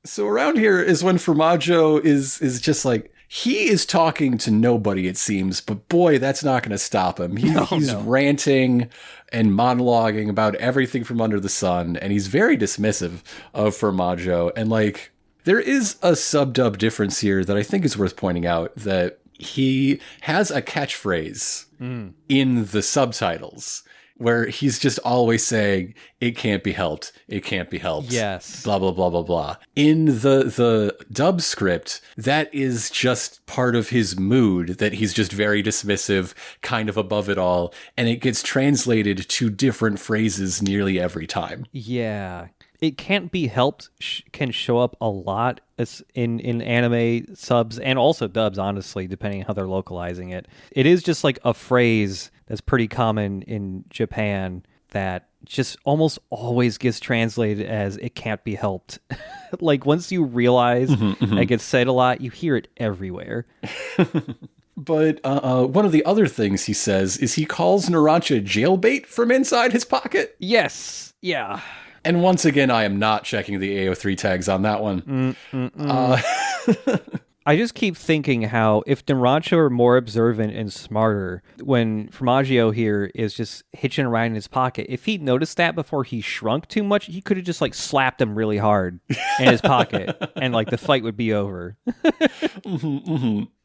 So around here is when Formaggio is just like, he is talking to nobody, it seems, but boy, that's not going to stop him. He's ranting and monologuing about everything from under the sun, and he's very dismissive of Formaggio. And there is a sub-dub difference here that I think is worth pointing out, that he has a catchphrase in the subtitles where he's just always saying, "It can't be helped. It can't be helped." Yes. Blah, blah, blah, blah, blah. In the dub script, that is just part of his mood, that he's just very dismissive, kind of above it all, and it gets translated to different phrases nearly every time. Yeah. It can't be helped can show up a lot in anime subs and also dubs, honestly, depending on how they're localizing it. It is just like a phrase that's pretty common in Japan that just almost always gets translated as "it can't be helped." Like once you realize it gets said a lot, you hear it everywhere. But one of the other things he says is he calls Narancia jailbait from inside his pocket. Yes. Yeah. And once again, I am not checking the AO3 tags on that one. I just keep thinking how if Narancia were more observant and smarter, when Formaggio here is just hitching around in his pocket, if he'd noticed that before he shrunk too much, he could have just slapped him really hard in his pocket and the fight would be over.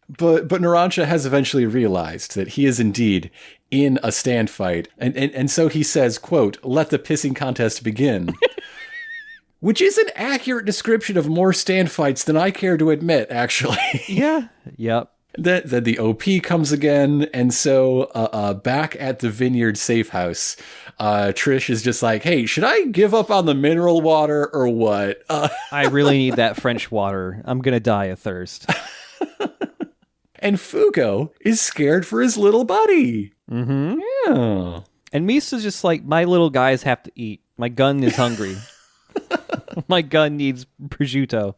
But Narancia has eventually realized that he is indeed in a stand fight. And so he says, quote, "Let the pissing contest begin." Which is an accurate description of more stand fights than I care to admit, actually. Yeah. Yep. Then the OP comes again, and so back at the Vineyard safe house, Trish is just like, "Hey, should I give up on the mineral water or what?" I really need that French water. I'm going to die of thirst. And Fugo is scared for his little buddy. Mm-hmm. Yeah. And Misa's just like, "My little guys have to eat. My gun is hungry." My gun needs prosciutto.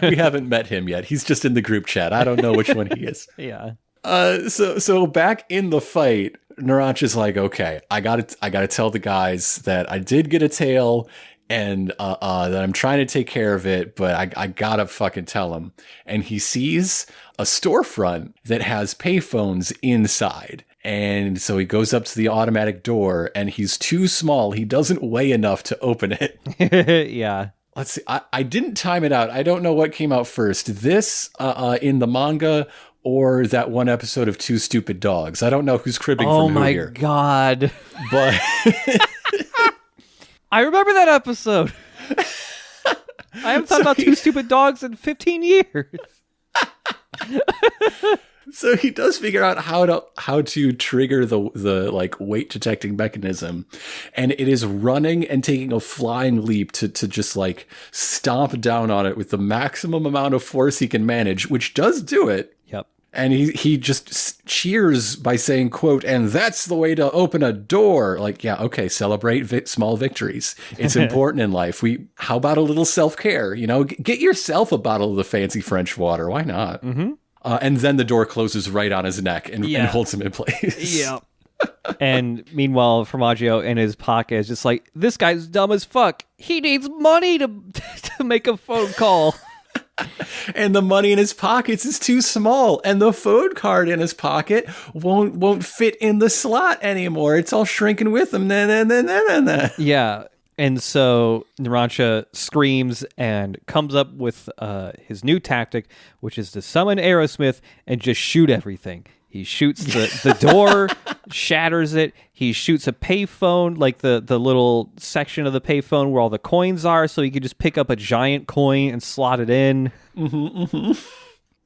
We haven't met him yet. He's just in the group chat. I don't know which one he is. Yeah. So back in the fight, Narancia's like, "Okay, I gotta tell the guys that I did get a tail and that I'm trying to take care of it, but I gotta fucking tell him." And he sees a storefront that has payphones inside. And so he goes up to the automatic door, and he's too small. He doesn't weigh enough to open it. Yeah. Let's see. I didn't time it out. I don't know what came out first. This in the manga or that one episode of Two Stupid Dogs. I don't know who's cribbing from who here. Oh my God. But I remember that episode. I haven't thought about Two Stupid Dogs in 15 years. So he does figure out how to trigger the weight detecting mechanism, and it is running and taking a flying leap to just stomp down on it with the maximum amount of force he can manage, which does do it. Yep. And he just cheers by saying, quote, "And that's the way to open a door." Yeah, okay, celebrate small victories. It's important in life. How about a little self-care? Get yourself a bottle of the fancy French water. Why not? Mm-hmm. And then the door closes right on his neck and holds him in place. Yeah. And meanwhile, Formaggio in his pocket is just like, "This guy's dumb as fuck. He needs money to make a phone call." And the money in his pockets is too small, and the phone card in his pocket won't fit in the slot anymore. It's all shrinking with him. Yeah. And so Narancia screams and comes up with his new tactic, which is to summon Aerosmith and just shoot everything. He shoots the door, shatters it. He shoots a payphone, like the little section of the payphone where all the coins are, so he could just pick up a giant coin and slot it in.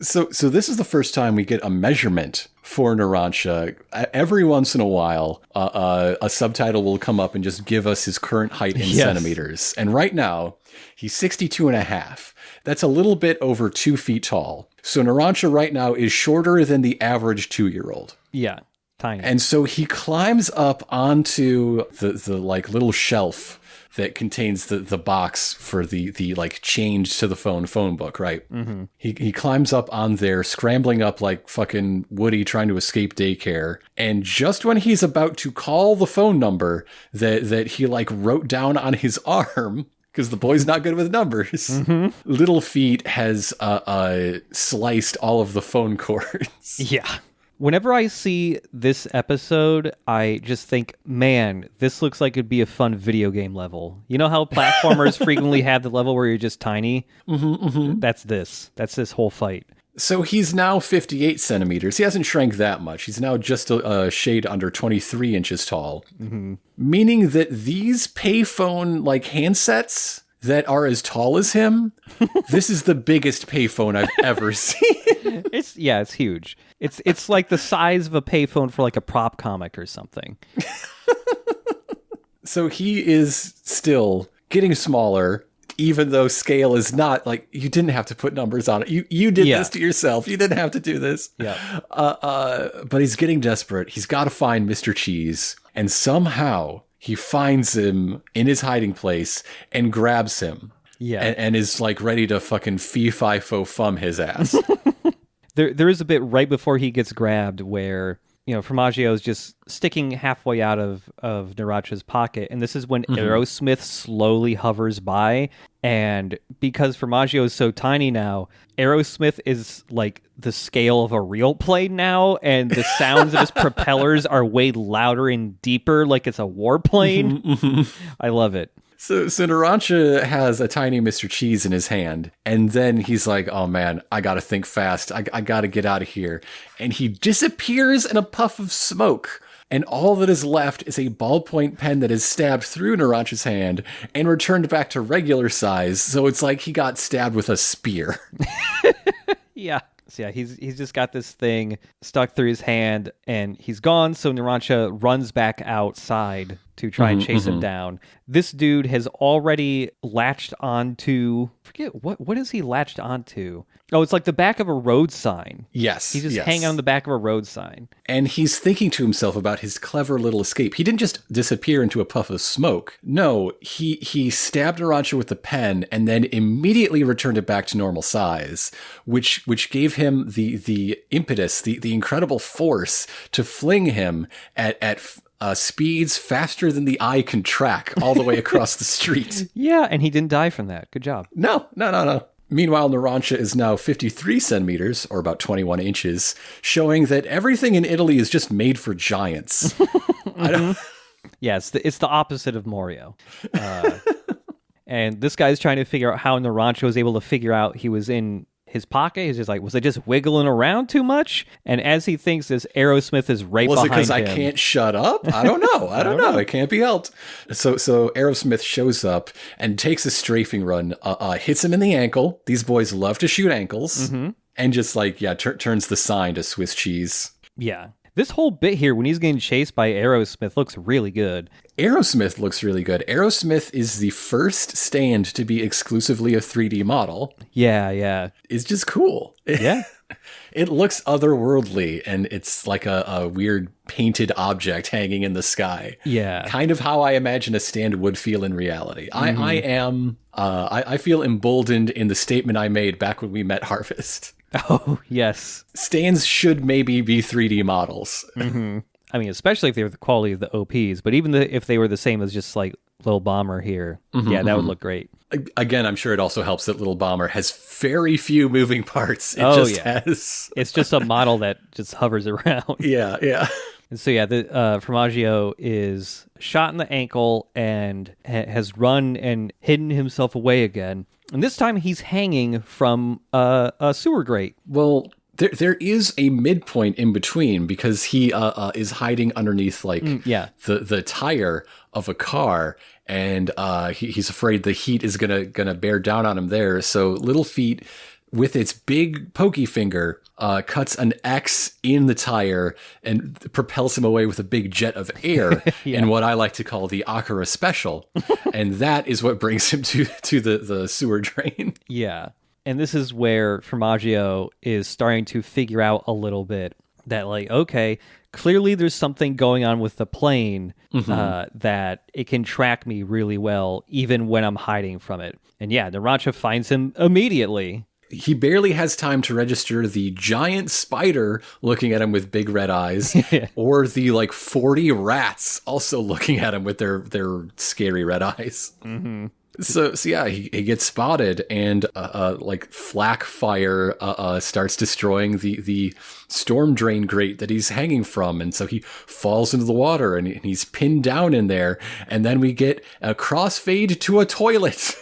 So this is the first time we get a measurement for Narancia. Every once in a while, a subtitle will come up and just give us his current height in centimeters. And right now, he's 62.5. That's a little bit over 2 feet tall. So Narancia right now is shorter than the average 2-year-old. Yeah, tiny. And so he climbs up onto the like little shelf that contains the box for the like change to the phone book, right? Mm-hmm. He climbs up on there, scrambling up like fucking Woody trying to escape daycare. And just when he's about to call the phone number that he like wrote down on his arm, because the boy's not good with numbers, Little Feet has sliced all of the phone cords. Yeah. Whenever I see this episode, I just think, man, this looks like it'd be a fun video game level. You know how platformers frequently have the level where you're just tiny? That's this. That's this whole fight. So he's now 58 centimeters. He hasn't shrank that much. He's now just a shade under 23 inches tall. Meaning that these payphone like handsets that are as tall as him, this is the biggest payphone I've ever seen. It's huge. It's like the size of a payphone for like a prop comic or something. So he is still getting smaller, even though scale is not like, you didn't have to put numbers on it. You did this to yourself. You didn't have to do this. Yeah. But he's getting desperate. He's got to find Mr. Cheese, and somehow he finds him in his hiding place and grabs him. Yeah. And is like ready to fucking fee-fi-fo-fum his ass. There is a bit right before he gets grabbed where, you know, Formaggio is just sticking halfway out of Narancia's pocket. And this is when Aerosmith slowly hovers by. And because Formaggio is so tiny now, Aerosmith is like the scale of a real plane now. And the sounds of his propellers are way louder and deeper, like it's a warplane. I love it. So Narancia has a tiny Mr. Cheese in his hand, and then he's like, oh man, I gotta think fast. I gotta get out of here. And he disappears in a puff of smoke. And all that is left is a ballpoint pen that is stabbed through Narancia's hand and returned back to regular size. So it's like he got stabbed with a spear. Yeah. So yeah, he's just got this thing stuck through his hand, and he's gone. So Narancia runs back outside to try and chase him down. This dude has already latched onto, forget what is he latched onto? Oh, it's like the back of a road sign. Yes. He's just hanging on the back of a road sign. And he's thinking to himself about his clever little escape. He didn't just disappear into a puff of smoke. No, he stabbed Narancia with the pen and then immediately returned it back to normal size, which gave him the impetus, the incredible force to fling him at speeds faster than the eye can track all the way across the street. Yeah, and he didn't die from that. Good job. No. Meanwhile, Narancia is now 53 centimeters, or about 21 inches, showing that everything in Italy is just made for giants. Yeah, it's the opposite of Morio. And this guy's trying to figure out how Narancia was able to figure out he was in his pocket. He's just like, was I just wiggling around too much? And as he thinks this, Aerosmith is right behind him. Was it because I can't shut up? I don't know. I don't know. It can't be helped. So Aerosmith shows up and takes a strafing run, hits him in the ankle. These boys love to shoot ankles. And just like, turns the sign to Swiss cheese. Yeah. This whole bit here, when he's getting chased by Aerosmith, looks really good. Aerosmith looks really good. Aerosmith is the first stand to be exclusively a 3D model. Yeah. It's just cool. Yeah. It looks otherworldly, and it's like a weird painted object hanging in the sky. Yeah. Kind of how I imagine a stand would feel in reality. I feel emboldened in the statement I made back when we met Harvest. Oh, yes. Stands should maybe be 3D models. I mean, especially if they were the quality of the OPs, but even if they were the same as just like Little Bomber here. Yeah, that would look great. Again, I'm sure it also helps that Little Bomber has very few moving parts. It has. It's just a model that just hovers around. Yeah. And so, yeah, the Formaggio is shot in the ankle and has run and hidden himself away again. And this time he's hanging from a sewer grate. Well, there is a midpoint in between because he is hiding underneath the tire of a car, and he's afraid the heat is gonna bear down on him there. So Little Feet, with its big pokey finger, cuts an X in the tire and propels him away with a big jet of air in what I like to call the Akira special. And that is what brings him to the sewer drain. Yeah. And this is where Formaggio is starting to figure out a little bit that, like, okay, clearly there's something going on with the plane that it can track me really well, even when I'm hiding from it. And yeah, Narancia finds him immediately. He barely has time to register the giant spider looking at him with big red eyes, or the 40 rats also looking at him with their scary red eyes. Mm-hmm. So yeah, he gets spotted, and flak fire starts destroying the storm drain grate that he's hanging from, and so he falls into the water and he's pinned down in there, and then we get a crossfade to a toilet.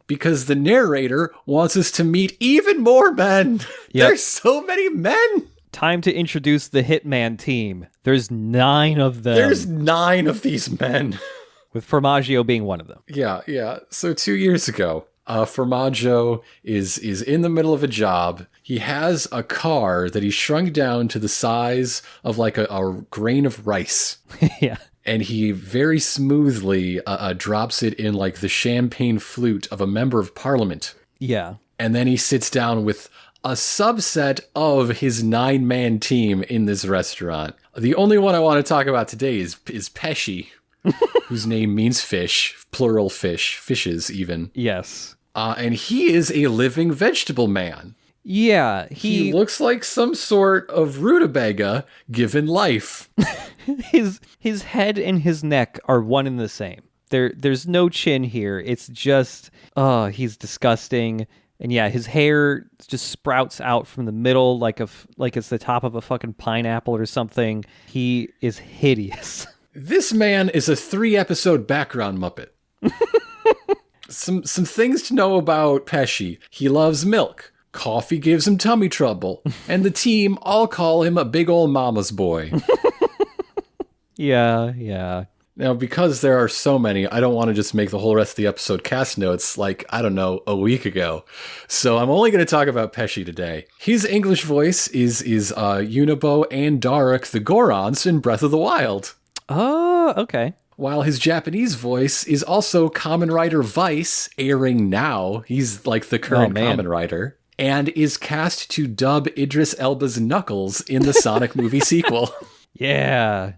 Because the narrator wants us to meet even more men. Yep. There's so many men. Time to introduce the Hitman team. There's 9 of them. There's 9 of these men. With Formaggio being one of them. Yeah. So 2 years ago, Formaggio is in the middle of a job. He has a car that he shrunk down to the size of like a grain of rice. Yeah. And he very smoothly drops it in like the champagne flute of a member of parliament. Yeah. And then he sits down with a subset of his 9-man team in this restaurant. The only one I want to talk about today is Pesci, whose name means fish, plural fishes even. Yes. And he is a living vegetable man. Yeah. He looks like some sort of rutabaga given life. His head and his neck are one and the same. There's no chin here. It's just, he's disgusting. And yeah, his hair just sprouts out from the middle like it's the top of a fucking pineapple or something. He is hideous. This man is a 3-episode background Muppet. Some things to know about Pesci. He loves milk. Coffee gives him tummy trouble. And the team all call him a big old mama's boy. Yeah. Now, because there are so many, I don't want to just make the whole rest of the episode cast notes like, I don't know, a week ago. So I'm only going to talk about Pesci today. His English voice is Unibo and Daruk the Gorons in Breath of the Wild. Oh, okay. While his Japanese voice is also Kamen Rider Vice, airing now. He's like the current Kamen Rider. And is cast to dub Idris Elba's Knuckles in the Sonic movie sequel. Yeah.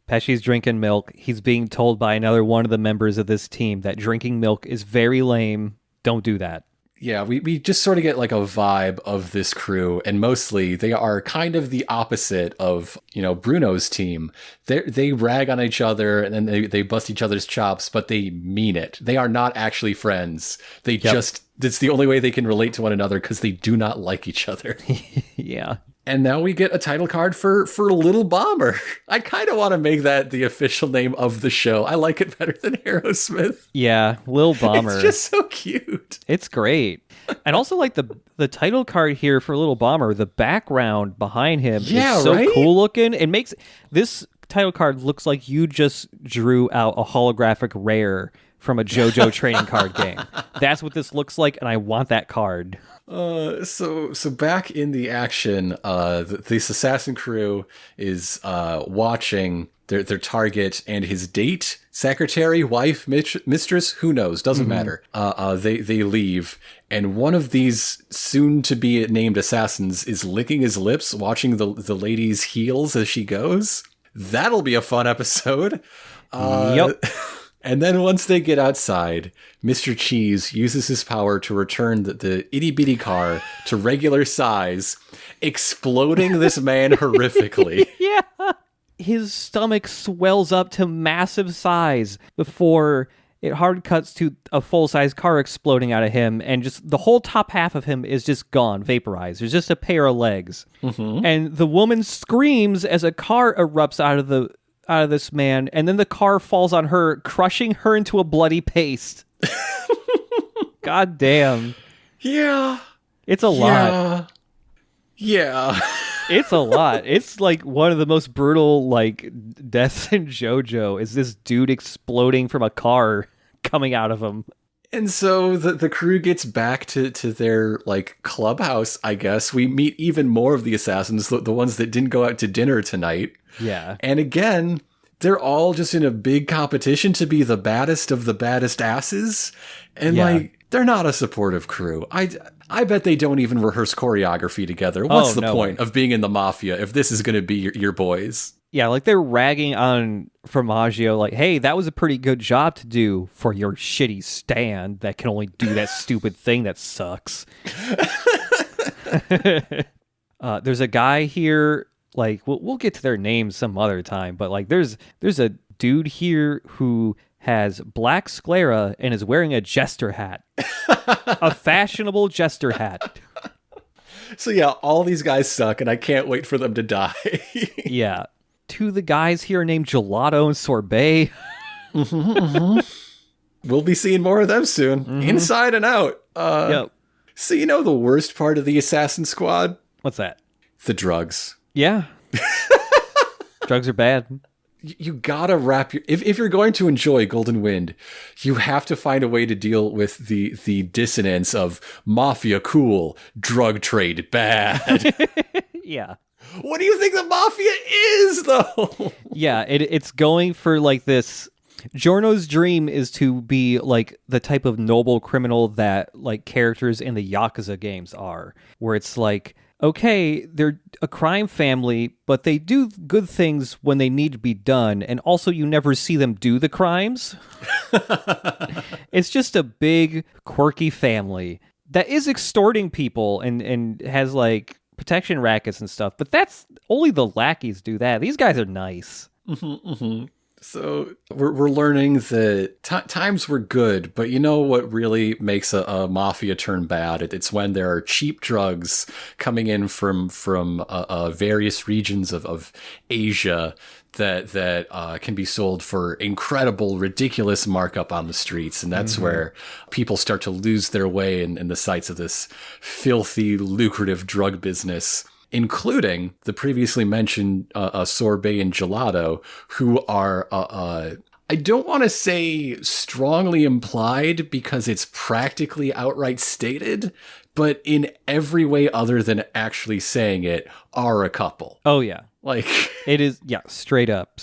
Pesci's drinking milk. He's being told by another one of the members of this team that drinking milk is very lame. Don't do that. Yeah, we just sort of get like a vibe of this crew, and mostly they are kind of the opposite of, Bruno's team. They rag on each other and then they bust each other's chops, but they mean it. They are not actually friends. They just, it's the only way they can relate to one another because they do not like each other. Yeah. And now we get a title card for Little Bomber. I kind of want to make that the official name of the show. I like it better than Aerosmith. Yeah, Little Bomber. It's just so cute. It's great. And also like the title card here for Little Bomber, the background behind him is so cool looking. It makes this title card looks like you just drew out a holographic rare from a JoJo trading card game. That's what this looks like, and I want that card. So back in the action, this assassin crew is watching their target and his date, secretary, wife, mistress, who knows, doesn't matter. They leave, and one of these soon to be named assassins is licking his lips, watching the lady's heels as she goes. That'll be a fun episode. Yep. And then once they get outside, Mr. Cheese uses his power to return the itty-bitty car to regular size, exploding this man horrifically. Yeah. his stomach swells up to massive size before it hard cuts to a full-size car exploding out of him, and just the whole top half of him is just gone, vaporized. There's just a pair of legs. And the woman screams as a car erupts out of this man, and then the car falls on her, crushing her into a bloody paste. God damn. Yeah. It's a lot. Yeah. It's a lot. It's like one of the most brutal like deaths in JoJo is this dude exploding from a car coming out of him. And so the crew gets back to their like clubhouse, I guess. We meet even more of the assassins, the ones that didn't go out to dinner tonight. Yeah. And again, they're all just in a big competition to be the baddest of the baddest asses. And like, they're not a supportive crew. I bet they don't even rehearse choreography together. What's the point of being in the mafia if this is going to be your boys? Yeah, like they're ragging on Formaggio, like, hey, that was a pretty good job to do for your shitty stand that can only do that stupid thing that sucks. There's a guy here, like, we'll get to their names some other time, but like there's a dude here who has black sclera and is wearing a jester hat. A fashionable jester hat. So yeah, all these guys suck, and I can't wait for them to die. Yeah. Two of the guys here are named Gelato and Sorbet. We'll be seeing more of them soon. Inside and out. Yep. So you know the worst part of the Assassin Squad? What's that? The drugs. Yeah. Drugs are bad. You gotta wrap your... If you're going to enjoy Golden Wind, you have to find a way to deal with the dissonance of mafia cool, drug trade bad. Yeah. What do you think the mafia is, though? Yeah, it's going for like this... Giorno's dream is to be like the type of noble criminal that like characters in the Yakuza games are, where it's like... Okay, they're a crime family, but they do good things when they need to be done, and also you never see them do the crimes. It's just a big, quirky family that is extorting people and has, like, protection rackets and stuff, but that's only the lackeys do that. These guys are nice. So we're learning that times were good, but you know what really makes a mafia turn bad? It's when there are cheap drugs coming in from various regions of Asia that can be sold for incredible, ridiculous markup on the streets. And that's where people start to lose their way in the sights of this filthy, lucrative drug business, including the previously mentioned Sorbet and Gelato, who are, I don't want to say strongly implied because it's practically outright stated, but in every way other than actually saying it, are a couple. Oh, yeah. Like... It is, yeah, straight up.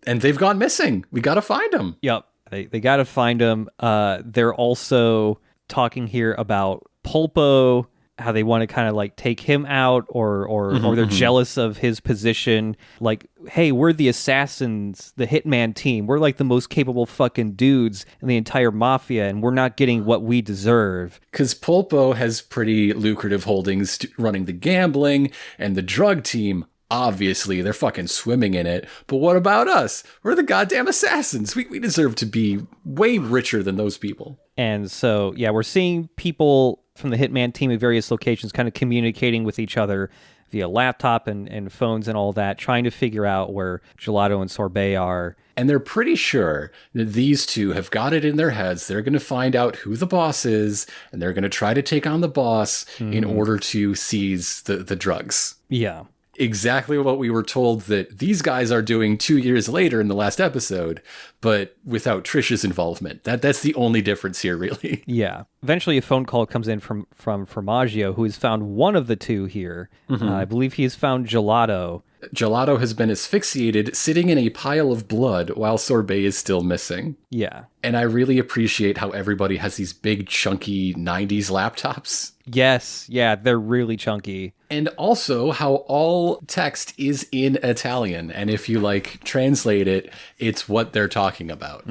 And they've gone missing. We got to find them. Yep. They got to find them. They're also talking here about Pulpo, how they want to kind of like take him out or they're jealous of his position. Like, hey, we're the assassins, the hitman team. We're like the most capable fucking dudes in the entire mafia, and we're not getting what we deserve. Because Pulpo has pretty lucrative holdings running the gambling, and the drug team, obviously, they're fucking swimming in it. But what about us? We're the goddamn assassins. We deserve to be way richer than those people. And so, yeah, we're seeing people from the Hitman team at various locations kind of communicating with each other via laptop and phones and all that, trying to figure out where Gelato and Sorbet are. And they're pretty sure that these two have got it in their heads. They're going to find out who the boss is, and they're going to try to take on the boss in order to seize the drugs. Yeah. Exactly what we were told that these guys are doing 2 years later in the last episode, but without Trish's involvement. That's the only difference here, really. Yeah. Eventually a phone call comes in from Formaggio, who has found one of the two here. I believe he has found Gelato. Gelato has been asphyxiated, sitting in a pile of blood while Sorbet is still missing. Yeah. And I really appreciate how everybody has these big, chunky 90s laptops. Yes. Yeah, they're really chunky. And also how all text is in Italian. And if you, like, translate it, it's what they're talking about.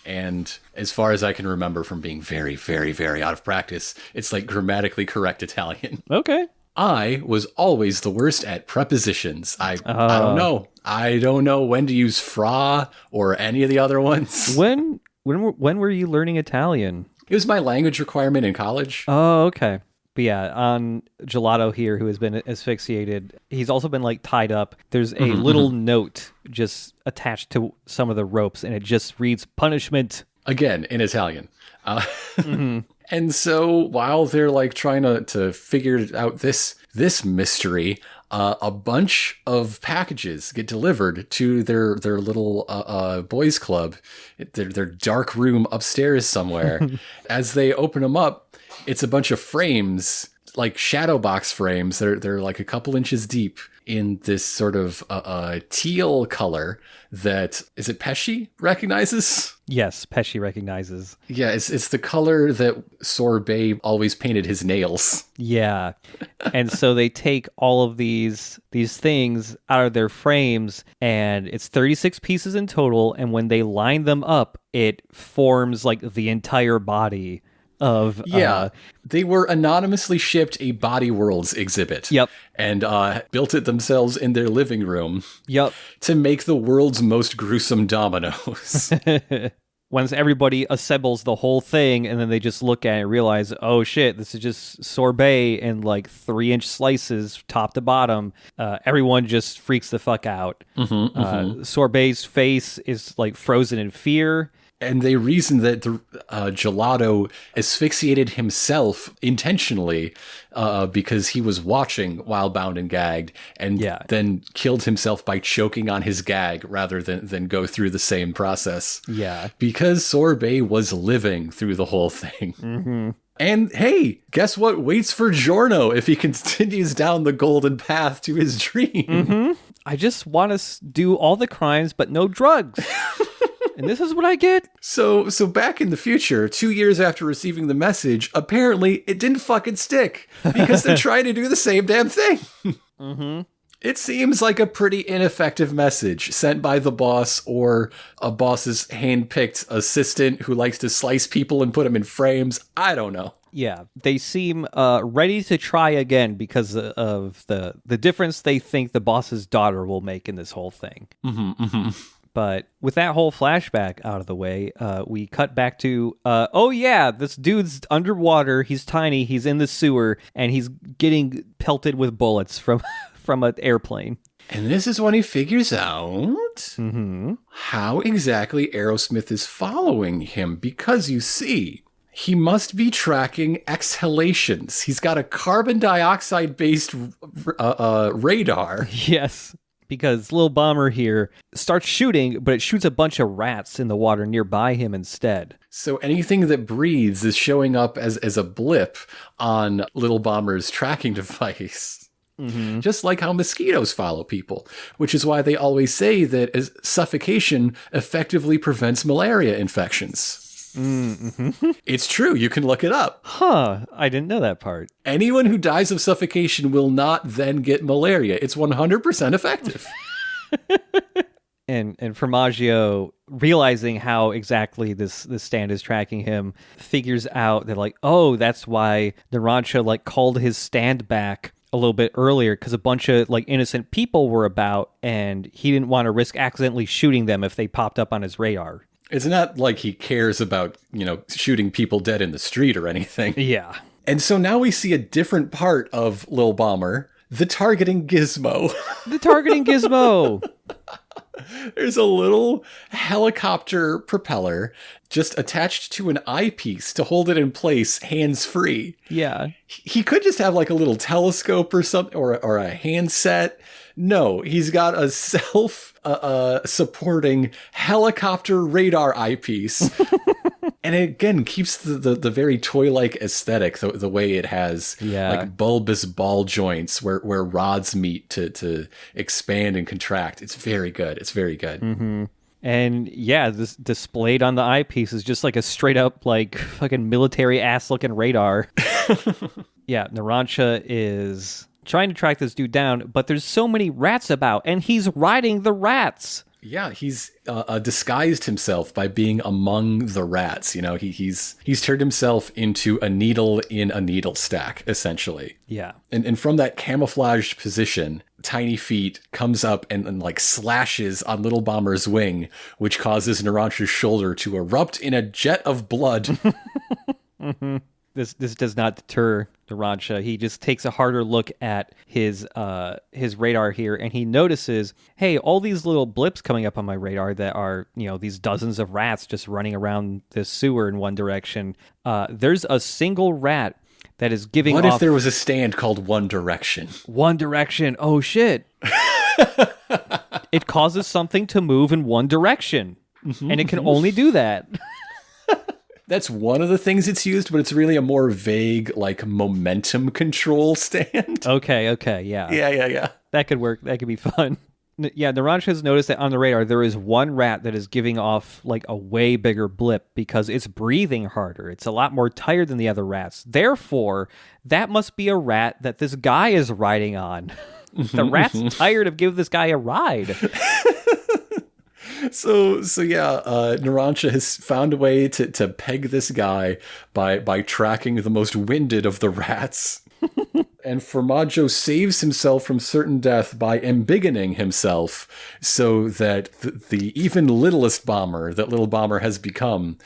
And as far as I can remember from being very, very, very out of practice, it's, like, grammatically correct Italian. Okay. I was always the worst at prepositions. I don't know. I don't know when to use fra or any of the other ones. When were you learning Italian? It was my language requirement in college. Oh, okay. But yeah, on Gelato here, who has been asphyxiated, he's also been like tied up. There's a little note just attached to some of the ropes, and it just reads punishment. Again, in Italian. And so while they're like trying to figure out this mystery, a bunch of packages get delivered to their little boys club, their dark room upstairs somewhere. As they open them up, it's a bunch of frames, like shadow box frames. They're like a couple inches deep in this sort of teal color that, is it Pesci recognizes? Yes, Pesci recognizes. Yeah, it's the color that Sorbet always painted his nails. Yeah. And so they take all of these things out of their frames, and it's 36 pieces in total, and when they line them up, it forms like the entire body of... they were anonymously shipped a Body Worlds exhibit. Yep. And built it themselves in their living room. Yep. To make the world's most gruesome dominoes. Once everybody assembles the whole thing, and then they just look at it and realize, oh shit, this is just sorbet in like 3-inch slices, top to bottom. Everyone just freaks the fuck out. Sorbet's face is like frozen in fear. And they reason that the Gelato asphyxiated himself intentionally because he was watching while bound and gagged, and then killed himself by choking on his gag rather than go through the same process. Yeah. Because Sorbet was living through the whole thing. And hey, guess what waits for Giorno if he continues down the golden path to his dream? I just want to do all the crimes, but no drugs. And this is what I get? So back in the future, 2 years after receiving the message, apparently it didn't fucking stick because they're trying to do the same damn thing. It seems like a pretty ineffective message sent by the boss or a boss's hand-picked assistant who likes to slice people and put them in frames. I don't know. Yeah, they seem ready to try again because of the difference they think the boss's daughter will make in this whole thing. But with that whole flashback out of the way, we cut back to, this dude's underwater, he's tiny, he's in the sewer, and he's getting pelted with bullets from an airplane. And this is when he figures out how exactly Aerosmith is following him, because you see, he must be tracking exhalations. He's got a carbon dioxide-based radar. Yes. Because Lil Bomber here starts shooting, but it shoots a bunch of rats in the water nearby him instead. So anything that breathes is showing up as a blip on Lil Bomber's tracking device. Just like how mosquitoes follow people, which is why they always say that suffocation effectively prevents malaria infections. It's true. You can look it up. Huh. I didn't know that part. Anyone who dies of suffocation will not then get malaria. It's 100% effective. And Formaggio, realizing how exactly this stand is tracking him, figures out that like, oh, that's why Narancia like called his stand back a little bit earlier, because a bunch of like innocent people were about, and he didn't want to risk accidentally shooting them if they popped up on his radar. It's not like he cares about, shooting people dead in the street or anything. Yeah. And so now we see a different part of Lil Bomber, the targeting gizmo. The targeting gizmo. There's a little helicopter propeller just attached to an eyepiece to hold it in place hands-free. Yeah. He could just have like a little telescope or something, or a handset. No, he's got a self-supporting helicopter radar eyepiece. And it, again, keeps the very toy-like aesthetic, the way it has like bulbous ball joints where rods meet to expand and contract. It's very good. It's very good. And yeah, this displayed on the eyepiece is just like a straight up like fucking military ass looking radar. Yeah, Narancia is trying to track this dude down, but there's so many rats about, and he's riding the rats. Yeah, he's disguised himself by being among the rats. You know, he's turned himself into a needle in a needle stack, essentially. Yeah. And from that camouflaged position, Tiny Feet comes up and like slashes on Little Bomber's wing, which causes Narancia's shoulder to erupt in a jet of blood. Mm-hmm. This does not deter Narancia. He just takes a harder look at his radar here, and he notices, hey, all these little blips coming up on my radar that are, you know, these dozens of rats just running around this sewer in one direction. There's a single rat that is giving off... What if there was a stand called One Direction? One Direction. Oh, shit. It causes something to move in one direction, and it can only do that. That's one of the things it's used, but it's really a more vague, like, momentum control stand. Okay, yeah. Yeah. That could work. That could be fun. Yeah, Narancia has noticed that on the radar, there is one rat that is giving off, like, a way bigger blip because it's breathing harder. It's a lot more tired than the other rats. Therefore, that must be a rat that this guy is riding on. The rat's tired of giving this guy a ride. So yeah, Narancia has found a way to peg this guy by tracking the most winded of the rats. And Formaggio saves himself from certain death by embiggening himself so that the even littlest bomber that Little Bomber has become,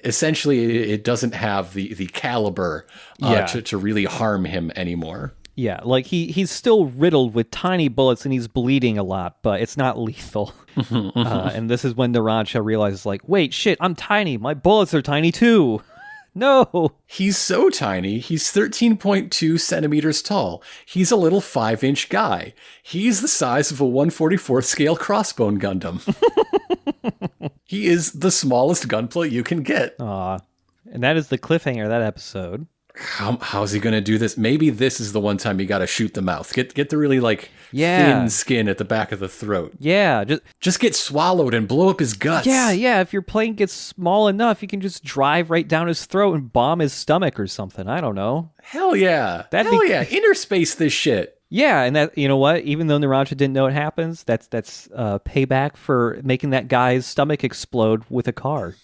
essentially it doesn't have the caliber to really harm him anymore. Yeah, like he's still riddled with tiny bullets and he's bleeding a lot, but it's not lethal. And this is when Narancia realizes, like, wait, shit, I'm tiny. My bullets are tiny too. No. He's so tiny. He's 13.2 centimeters tall. He's a little 5-inch guy. He's the size of a 1/44th scale crossbone Gundam. He is the smallest gunpla you can get. Aw. And that is the cliffhanger of that episode. How's he going to do this? Maybe this is the one time you got to shoot the mouth. Get the really thin skin at the back of the throat. Yeah. Just get swallowed and blow up his guts. Yeah. If your plane gets small enough, you can just drive right down his throat and bomb his stomach or something. I don't know. Hell yeah. Yeah. Interspace this shit. Yeah, and that, you know what? Even though Narancia didn't know it happens, that's payback for making that guy's stomach explode with a car.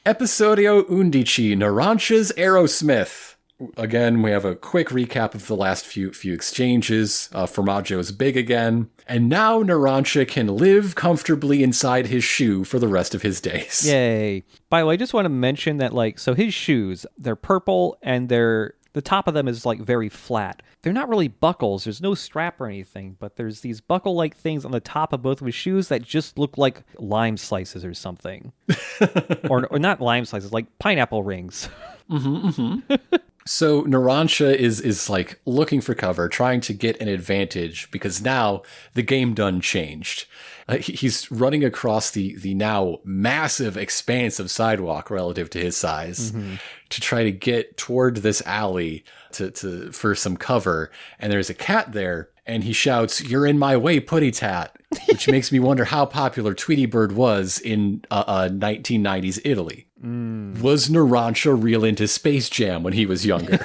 Episodio 11, Narancia's Aerosmith. Again, we have a quick recap of the last few exchanges. Formaggio's big again. And now Narancia can live comfortably inside his shoe for the rest of his days. Yay. By the way, I just want to mention that, like, so his shoes, they're purple and the top of them is, like, very flat. They're not really buckles. There's no strap or anything, but there's these buckle-like things on the top of both of his shoes that just look like lime slices or something. or not lime slices, like pineapple rings. So Narancia is like looking for cover, trying to get an advantage because now the game done changed. He's running across the now massive expanse of sidewalk relative to his size to try to get toward this alley for some cover. And there's a cat there, and he shouts, "You're in my way, putty tat," which makes me wonder how popular Tweety Bird was in 1990s Italy. Was Narancia real into Space Jam when he was younger?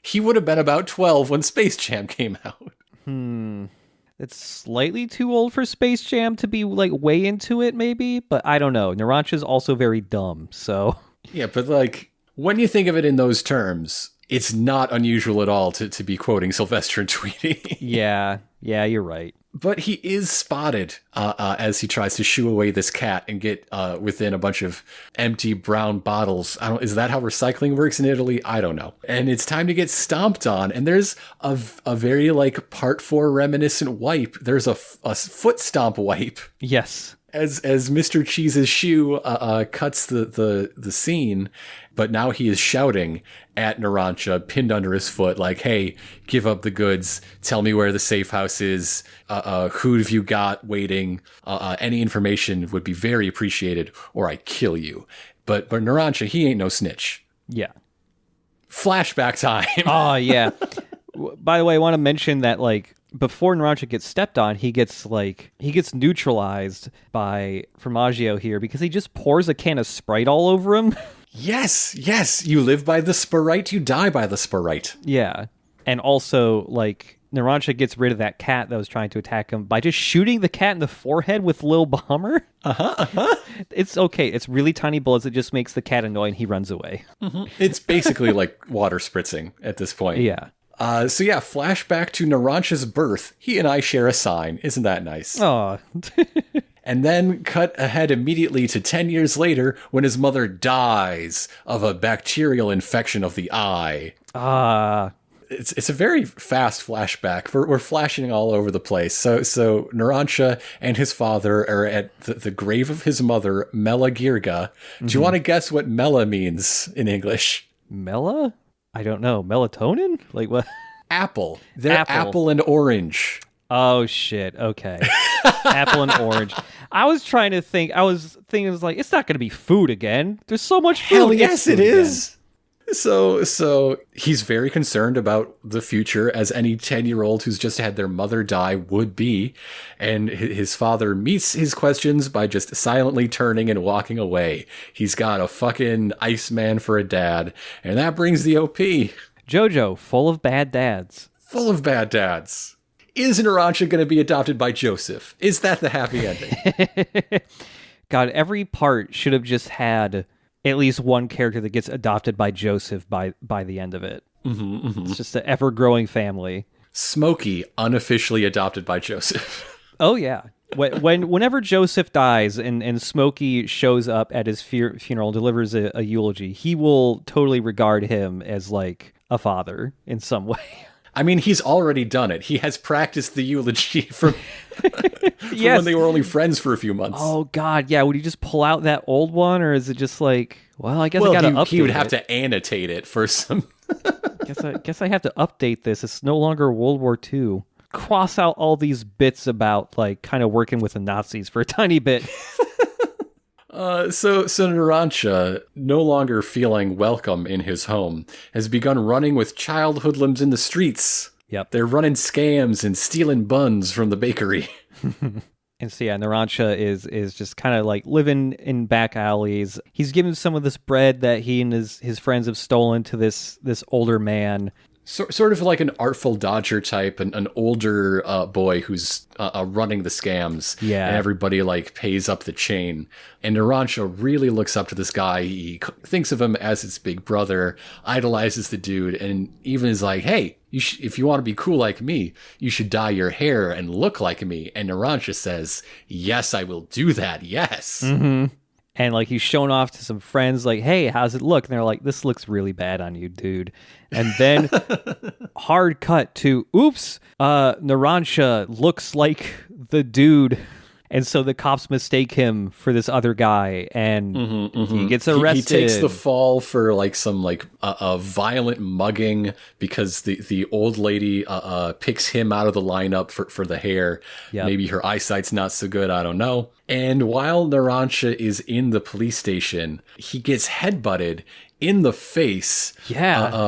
He would have been about 12 when Space Jam came out. It's slightly too old for Space Jam to be, like, way into it, maybe? But I don't know. Narancia's also very dumb, so... Yeah, but, like, when you think of it in those terms, it's not unusual at all to be quoting Sylvester and Tweety. Yeah, you're right. But he is spotted as he tries to shoo away this cat and get within a bunch of empty brown bottles. Is that how recycling works in Italy? I don't know. And it's time to get stomped on. And there's a very, like, Part 4 reminiscent wipe. There's a foot stomp wipe. Yes. As Mr. Cheese's shoe cuts the scene, but now he is shouting at Narancia, pinned under his foot, like, "Hey, give up the goods. Tell me where the safe house is. Who have you got waiting? Any information would be very appreciated, or I kill you." But Narancia, he ain't no snitch. Yeah. Flashback time. Oh, yeah. By the way, I want to mention that, like, before Narancia gets stepped on, he gets neutralized by Formaggio here because he just pours a can of Sprite all over him. Yes. You live by the Sprite, you die by the Sprite. Yeah. And also, like, Narancia gets rid of that cat that was trying to attack him by just shooting the cat in the forehead with Lil Bomber. It's okay. It's really tiny bullets. It just makes the cat annoyed and he runs away. It's basically like water spritzing at this point. Yeah. Flashback to Narancia's birth. He and I share a sign. Isn't that nice? Oh. And then cut ahead immediately to 10 years later when his mother dies of a bacterial infection of the eye. It's a very fast flashback. We're flashing all over the place. So Narancia and his father are at the grave of his mother, Mela Girga. Do you want to guess what Mela means in English? Mela? I don't know. Melatonin? Like what? Apple. They're apple and orange. Oh, shit. Okay. Apple and orange. I was trying to think. I was thinking, like, it's not going to be food again. There's so much food. Hell yes, it is. So he's very concerned about the future, as any 10-year-old who's just had their mother die would be. And his father meets his questions by just silently turning and walking away. He's got a fucking Iceman for a dad. And that brings the OP. JoJo, full of bad dads. Full of bad dads. Is Narancia going to be adopted by Joseph? Is that the happy ending? God, every part should have just had at least one character that gets adopted by Joseph by the end of it. It's just an ever-growing family. Smokey, unofficially adopted by Joseph. Oh, yeah. Whenever Joseph dies and Smokey shows up at his funeral and delivers a eulogy, he will totally regard him as, like, a father in some way. I mean, he's already done it. He has practiced the eulogy from when they were only friends for a few months. Oh, God, yeah. Would he just pull out that old one, or is it just like, well, I guess I gotta update it? He would have to annotate it for some... guess I have to update this. It's no longer World War II. Cross out all these bits about, like, kind of working with the Nazis for a tiny bit. So Narancia, no longer feeling welcome in his home, has begun running with child hoodlums in the streets. Yep. They're running scams and stealing buns from the bakery. And so, yeah, Narancia is just kind of like living in back alleys. He's given some of this bread that he and his friends have stolen to this older man. Sort of like an Artful Dodger type, an older boy who's running the scams. Yeah. And everybody like pays up the chain. And Narancia really looks up to this guy. He thinks of him as his big brother, idolizes the dude, and even is like, hey, if you want to be cool like me, you should dye your hair and look like me. And Narancia says, yes, I will do that. Yes. Mm-hmm. And, like, he's showing off to some friends, like, hey, how's it look? And they're like, this looks really bad on you, dude. And then hard cut to, oops, Narancia looks like the dude. And so the cops mistake him for this other guy, and he gets arrested. He takes the fall for like some like a violent mugging because the old lady picks him out of the lineup for the hair. Yep. Maybe her eyesight's not so good, I don't know. And while Narancia is in the police station, he gets headbutted in the face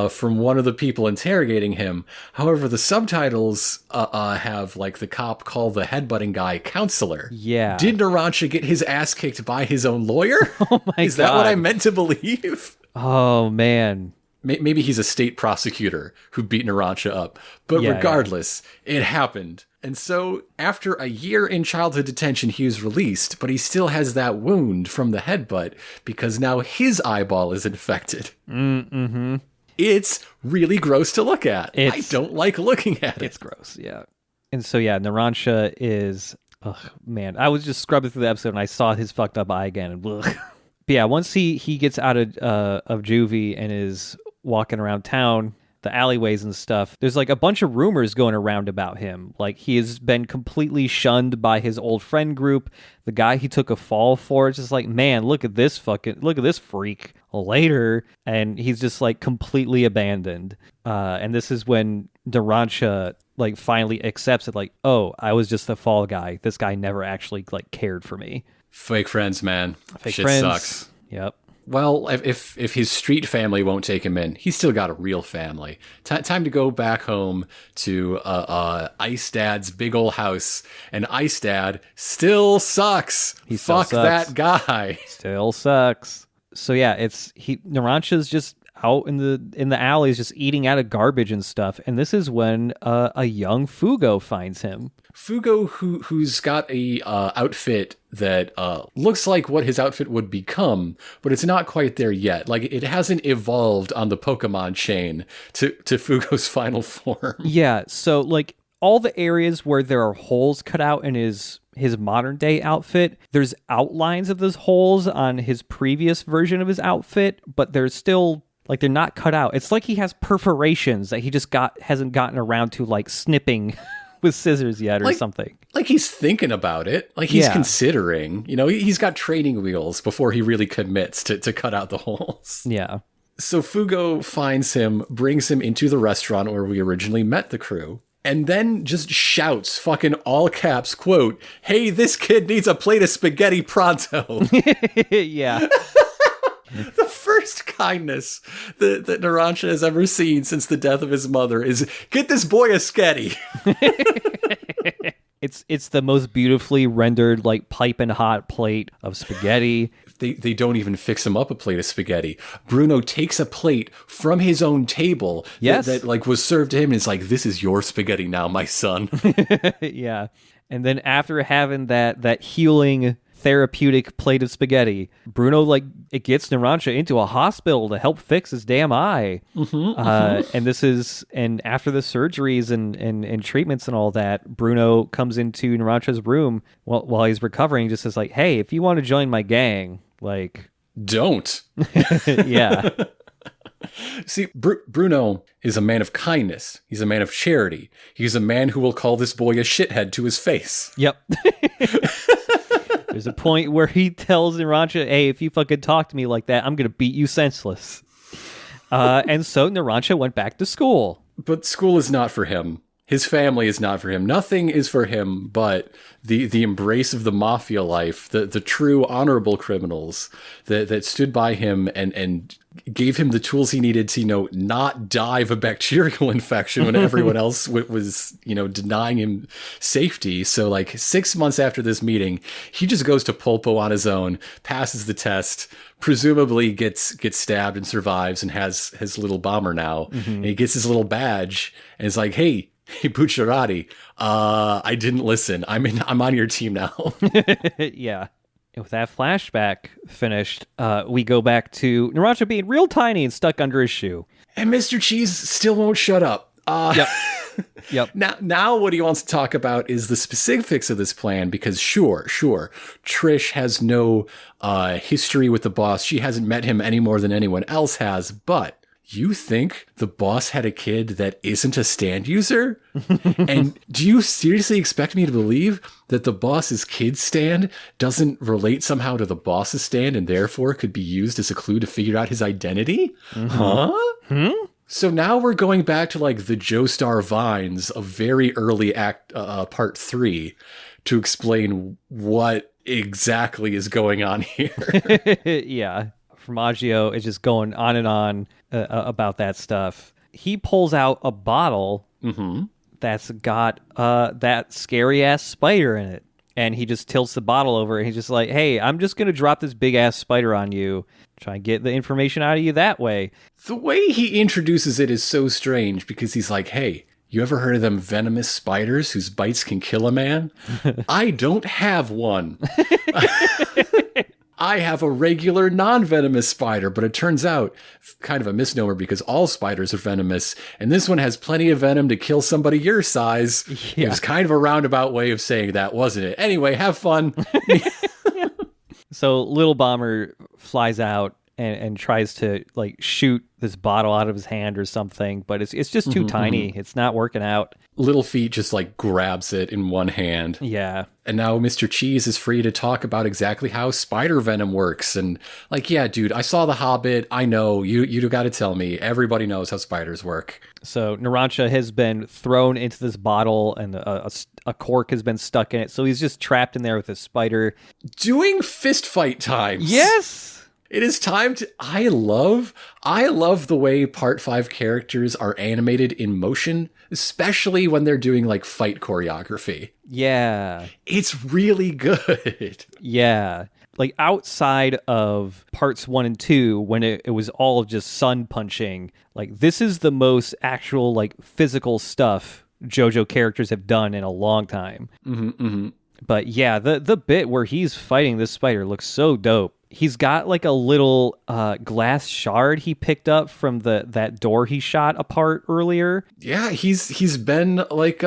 from one of the people interrogating him. However, the subtitles have like the cop call the headbutting guy counselor. Yeah. Did Narancia get his ass kicked by his own lawyer? Oh my God. Is that what I meant to believe? Oh, man. Maybe he's a state prosecutor who beat Narancia up. But regardless, it happened. And so after a year in childhood detention, he was released, but he still has that wound from the headbutt because now his eyeball is infected. Mm-hmm. It's really gross to look at. I don't like looking at it. It's gross, yeah. And so, yeah, Narancia is... Oh, man. I was just scrubbing through the episode and I saw his fucked up eye again. And but yeah, once he gets out of juvie and is walking around town, the alleyways and stuff, there's like a bunch of rumors going around about him. Like, he has been completely shunned by his old friend group. The guy he took a fall for, it's just like, man, look at this freak later. And he's just like completely abandoned. And this is when Narancia like finally accepts it, like, oh, I was just the fall guy. This guy never actually like cared for me. Fake friends, man. Fake Shit friends. Sucks. Yep. Well, if his street family won't take him in, he's still got a real family. Time to go back home to Ice Dad's big old house. And Ice Dad still sucks. Fuck that guy. Still sucks. So yeah, Narancia's just out in the alleys just eating out of garbage and stuff. And this is when a young Fugo finds him. Fugo, who's got a outfit that looks like what his outfit would become, but it's not quite there yet. Like, it hasn't evolved on the Pokemon chain to Fugo's final form. Yeah, so like all the areas where there are holes cut out in his modern day outfit, there's outlines of those holes on his previous version of his outfit, but there's still, like, they're not cut out. It's like he has perforations that he just hasn't gotten around to, like, snipping with scissors yet or something. Like, he's thinking about it. Like, he's considering. You know, he's got training wheels before he really commits to cut out the holes. Yeah. So Fugo finds him, brings him into the restaurant where we originally met the crew, and then just shouts, fucking all caps, quote, "Hey, this kid needs a plate of spaghetti pronto." Yeah. The first kindness that Narancia has ever seen since the death of his mother is, "Get this boy a sketty." It's the most beautifully rendered, like, piping hot plate of spaghetti. They don't even fix him up a plate of spaghetti. Bruno takes a plate from his own table that like was served to him and is like, "This is your spaghetti now, my son." Yeah. And then after having that healing therapeutic plate of spaghetti, Bruno, like, it gets Narancia into a hospital to help fix his damn eye. And after the surgeries and treatments and all that, Bruno comes into Narancia's room while he's recovering, just says, like, "Hey, if you want to join my gang, like..." Don't. Yeah. See, Bruno is a man of kindness. He's a man of charity. He's a man who will call this boy a shithead to his face. Yep. There's a point where he tells Narancia, "Hey, if you fucking talk to me like that, I'm going to beat you senseless." And so Narancia went back to school. But school is not for him. His family is not for him. Nothing is for him but the embrace of the mafia life, the true honorable criminals that stood by him and gave him the tools he needed to, you know, not die of a bacterial infection when everyone else was, you know, denying him safety. So, like, 6 months after this meeting, he just goes to Pulpo on his own, passes the test, presumably gets stabbed and survives and has his little bomber now. And he gets his little badge and is like, hey, Bucciarati, I didn't listen. I'm on your team now. Yeah. And with that flashback finished, we go back to Narancia being real tiny and stuck under his shoe. And Mr. Cheese still won't shut up. Yep. Now what he wants to talk about is the specifics of this plan, because sure, Trish has no history with the boss. She hasn't met him any more than anyone else has, but you think the boss had a kid that isn't a stand user? And do you seriously expect me to believe that the boss's kid's stand doesn't relate somehow to the boss's stand and therefore could be used as a clue to figure out his identity? Huh? So now we're going back to, like, the Joestar Vines of very early part 3 to explain what exactly is going on here. Yeah. Formaggio is just going on and on about that stuff. He pulls out a bottle that's got that scary ass spider in it, and he just tilts the bottle over and he's just like, "Hey, I'm just gonna drop this big ass spider on you, try and get the information out of you that way." The way he introduces it is so strange, because he's like, "Hey, you ever heard of them venomous spiders whose bites can kill a man? I don't have one. I have a regular non-venomous spider," but it turns out kind of a misnomer, because all spiders are venomous, and this one has plenty of venom to kill somebody your size. Yeah. It was kind of a roundabout way of saying that, wasn't it? Anyway, have fun. So Little Bomber flies out and tries to, like, shoot this bottle out of his hand or something, but it's just too tiny. It's not working out. Little Feet just, like, grabs it in one hand. Yeah. And now Mr. Cheese is free to talk about exactly how spider venom works. And, like, yeah, dude, I saw The Hobbit. I know. You got to tell me. Everybody knows how spiders work. So Narancia has been thrown into this bottle, and a cork has been stuck in it. So he's just trapped in there with a spider. Doing fist fight times. Yes! It is time to... I love the way Part 5 characters are animated in motion, especially when they're doing, like, fight choreography. Yeah. It's really good. Yeah. like outside of parts 1 and 2, when it was all just sun punching, like this is the most actual like physical stuff JoJo characters have done in a long time. But yeah, the bit where he's fighting this spider looks so dope. He's got like a little glass shard he picked up from that door he shot apart earlier. Yeah, he's been like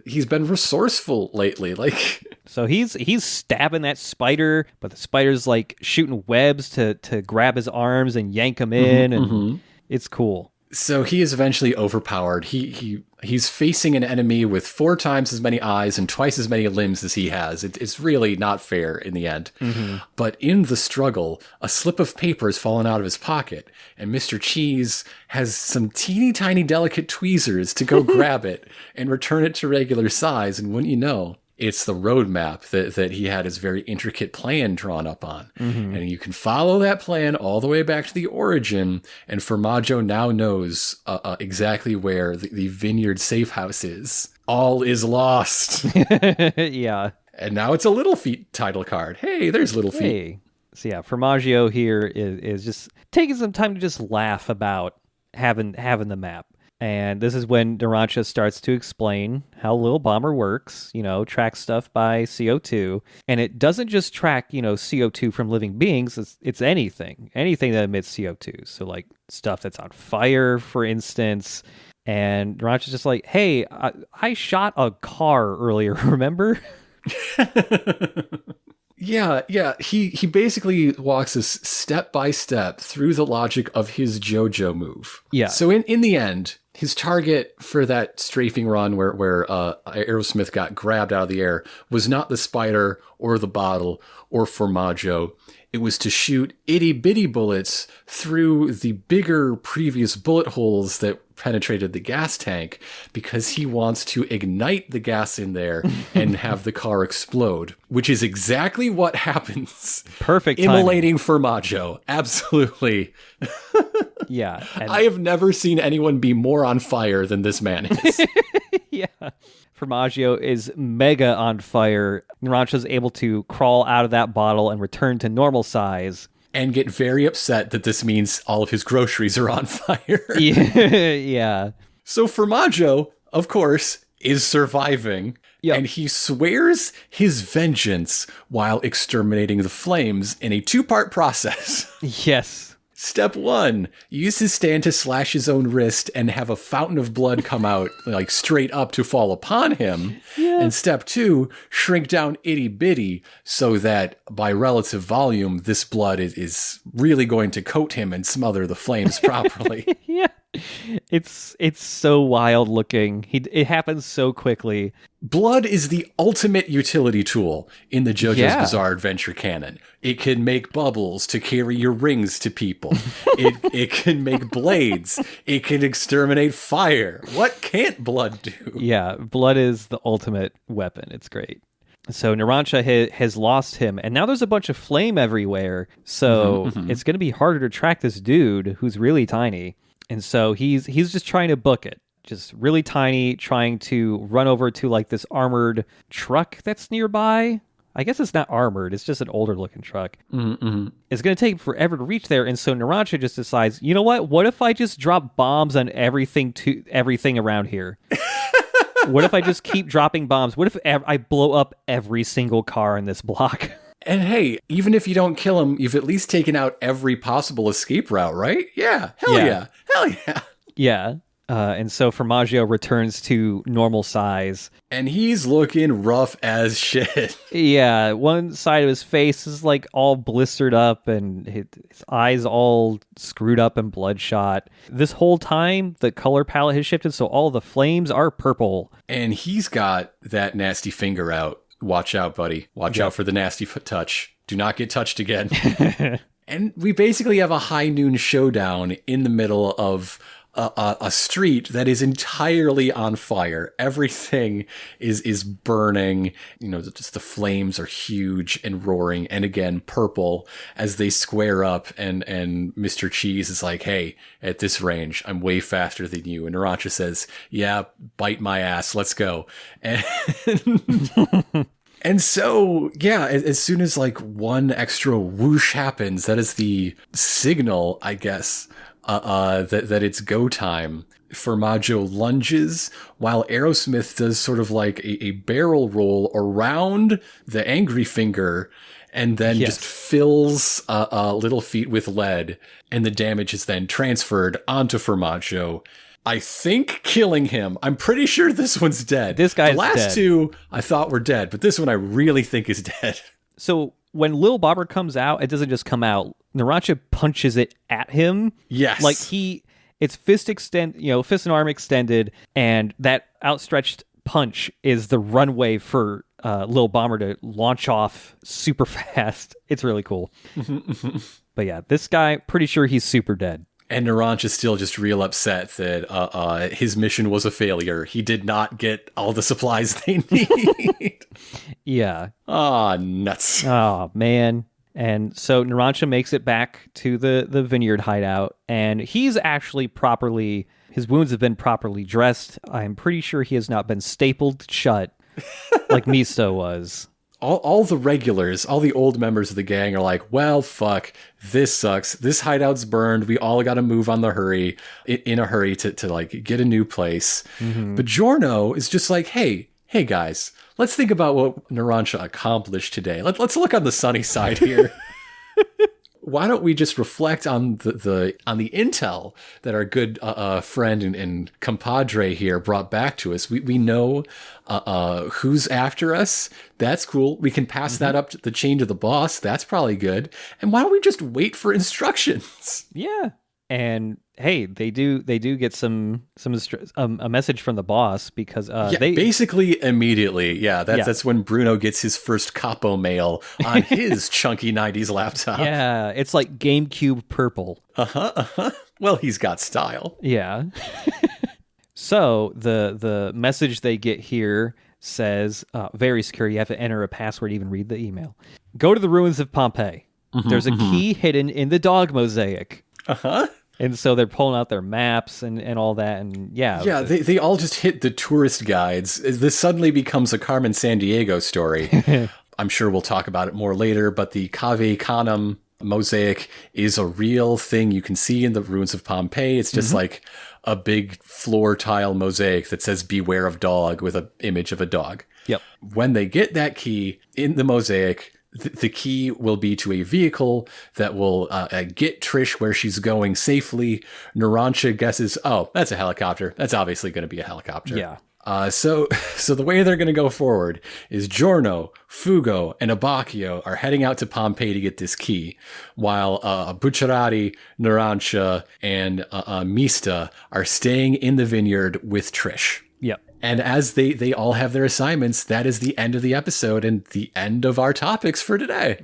he's been resourceful lately. Like, so he's stabbing that spider, but the spider's like shooting webs to grab his arms and yank him in, and it's cool. So he is eventually overpowered. He's facing an enemy with 4 times as many eyes and twice as many limbs as he has. It's really not fair in the end. But in the struggle, a slip of paper has fallen out of his pocket, and Mr. Cheese has some teeny tiny delicate tweezers to go grab it and return it to regular size. And wouldn't you know, it's the roadmap that he had his very intricate plan drawn up on. And you can follow that plan all the way back to the origin, and Formaggio now knows exactly where the vineyard safe house is. All is lost. Yeah. And now it's a Little Feet title card. Hey, there's Little Feet. Hey. So yeah, Formaggio here is just taking some time to just laugh about having the map. And this is when Narancia starts to explain how Lil Bomber works, tracks stuff by CO2. And it doesn't just track, CO2 from living beings. It's anything that emits CO2. So like stuff that's on fire, for instance. And Narancia's just like, hey, I shot a car earlier, remember? Yeah. He basically walks us step by step through the logic of his JoJo move. Yeah. So in the end, his target for that strafing run where Aerosmith got grabbed out of the air was not the spider or the bottle or Formaggio. It was to shoot itty bitty bullets through the bigger previous bullet holes that penetrated the gas tank, because he wants to ignite the gas in there and have the car explode, which is exactly what happens. Perfect immolating Formaggio. Absolutely. Yeah. I have never seen anyone be more on fire than this man is. Yeah. Formaggio is mega on fire. Narancia's able to crawl out of that bottle and return to normal size. And get very upset that this means all of his groceries are on fire. Yeah. So Formaggio, of course, is surviving. Yep. And he swears his vengeance while exterminating the flames in a 2-part process. Yes. Step 1, use his stand to slash his own wrist and have a fountain of blood come out like straight up to fall upon him. Yeah. And step 2, shrink down itty bitty so that by relative volume, this blood is really going to coat him and smother the flames properly. Yeah. It's so wild looking. It happens so quickly. Blood is the ultimate utility tool in the JoJo's Bizarre Adventure canon. It can make bubbles to carry your rings to people. It can make blades. It can exterminate fire. What can't blood do? Yeah, blood is the ultimate weapon. It's great. So Narancia has lost him, and now there's a bunch of flame everywhere. So it's going to be harder to track this dude who's really tiny. And so he's just trying to book it. Just really tiny, trying to run over to like this armored truck that's nearby. I guess it's not armored. It's just an older looking truck. It's going to take forever to reach there. And so Narancia just decides, you know what? What if I just drop bombs on everything around here? What if I just keep dropping bombs? What if I blow up every single car in this block? And hey, even if you don't kill him, you've at least taken out every possible escape route, right? Yeah. Hell yeah. Yeah. And so Formaggio returns to normal size. And he's looking rough as shit. Yeah. One side of his face is like all blistered up and his eyes all screwed up and bloodshot. This whole time, the color palette has shifted, so all the flames are purple. And he's got that nasty finger out. Watch out, buddy. Watch out for the nasty touch. Do not get touched again. And we basically have a high noon showdown in the middle of a street that is entirely on fire. Everything is burning. Just the flames are huge and roaring, and again purple as they square up. And Mr. Cheese is like, "Hey, at this range, I'm way faster than you." And Narancia says, "Yeah, bite my ass. Let's go." And And so, yeah, as soon as like one extra whoosh happens, that is the signal, I guess, that it's go time. Formaggio lunges while Aerosmith does sort of like a barrel roll around the angry finger and then just fills Little Feet with lead. And the damage is then transferred onto Formaggio, I think killing him. I'm pretty sure this one's dead. This guy's dead. The last two I thought were dead, but this one I really think is dead. So when Lil Bobber comes out, it doesn't just come out. Narancia punches it at him. Yes. Like it's fist and arm extended, and that outstretched punch is the runway for Lil Bomber to launch off super fast. It's really cool. But yeah, this guy, pretty sure he's super dead. And Narancia is still just real upset that his mission was a failure. He did not get all the supplies they need. Yeah. Ah, nuts. Oh, man. And so Narancia makes it back to the vineyard hideout, and he's actually his wounds have been properly dressed. I'm pretty sure he has not been stapled shut like Misto was. All the regulars, all the old members of the gang are like, well, fuck, this sucks. This hideout's burned. We all got to move on in a hurry to like get a new place. But Giorno is just like, hey guys, let's think about what Narancia accomplished today. Let's look on the sunny side here. Why don't we just reflect on the intel that our good friend and compadre here brought back to us? We know who's after us. That's cool. We can pass that up the chain to the boss. That's probably good. And why don't we just wait for instructions? Yeah. And hey, they do get a message from the boss because they basically immediately. Yeah, that's when Bruno gets his first capo mail on his chunky 90s laptop. Yeah, it's like GameCube purple. Well, he's got style. Yeah. So the message they get here says, very secure, you have to enter a password to even read the email. Go to the ruins of Pompeii. There's a key hidden in the dog mosaic. And so they're pulling out their maps and all that, and yeah. They all just hit the tourist guides. This suddenly becomes a Carmen Sandiego story. I'm sure we'll talk about it more later, but the Cave Canem mosaic is a real thing you can see in the ruins of Pompeii. It's just like a big floor tile mosaic that says "Beware of Dog" with an image of a dog. Yep. When they get that key in the mosaic, the key will be to a vehicle that will get Trish where she's going safely. Narancia guesses, oh, that's a helicopter. That's obviously going to be a helicopter. Yeah. So the way they're going to go forward is Giorno, Fugo, and Abacchio are heading out to Pompeii to get this key, while Bucciarati, Narancia, and Mista are staying in the vineyard with Trish. Yep. And as they all have their assignments, that is the end of the episode and the end of our topics for today.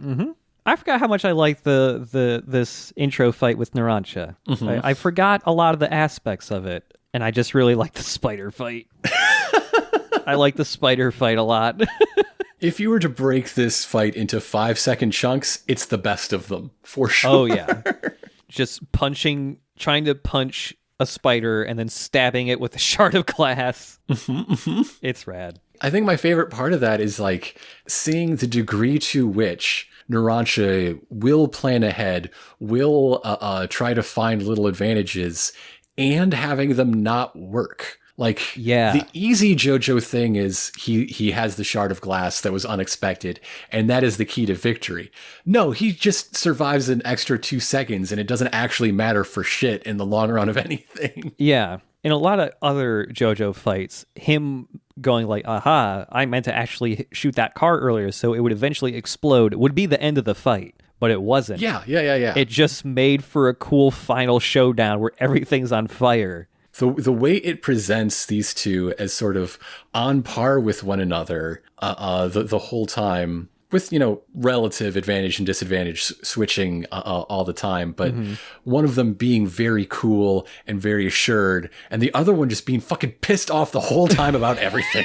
I forgot how much I liked this intro fight with Narancia. I forgot a lot of the aspects of it, and I just really like the spider fight. I like the spider fight a lot. If you were to break this fight into 5-second chunks, it's the best of them, for sure. Oh, yeah. Just trying to punch a spider and then stabbing it with a shard of glass. It's rad. I think my favorite part of that is like seeing the degree to which Narancia will plan ahead, will try to find little advantages, and having them not work. Like, the easy JoJo thing is he has the shard of glass that was unexpected, and that is the key to victory. No, he just survives an extra 2 seconds, and it doesn't actually matter for shit in the long run of anything. Yeah. In a lot of other JoJo fights, him going like, aha, I meant to actually shoot that car earlier, so it would eventually explode, would be the end of the fight. But it wasn't. Yeah. It just made for a cool final showdown where everything's on fire. So the way it presents these two as sort of on par with one another the whole time, with, relative advantage and disadvantage switching all the time, but one of them being very cool and very assured, and the other one just being fucking pissed off the whole time about everything.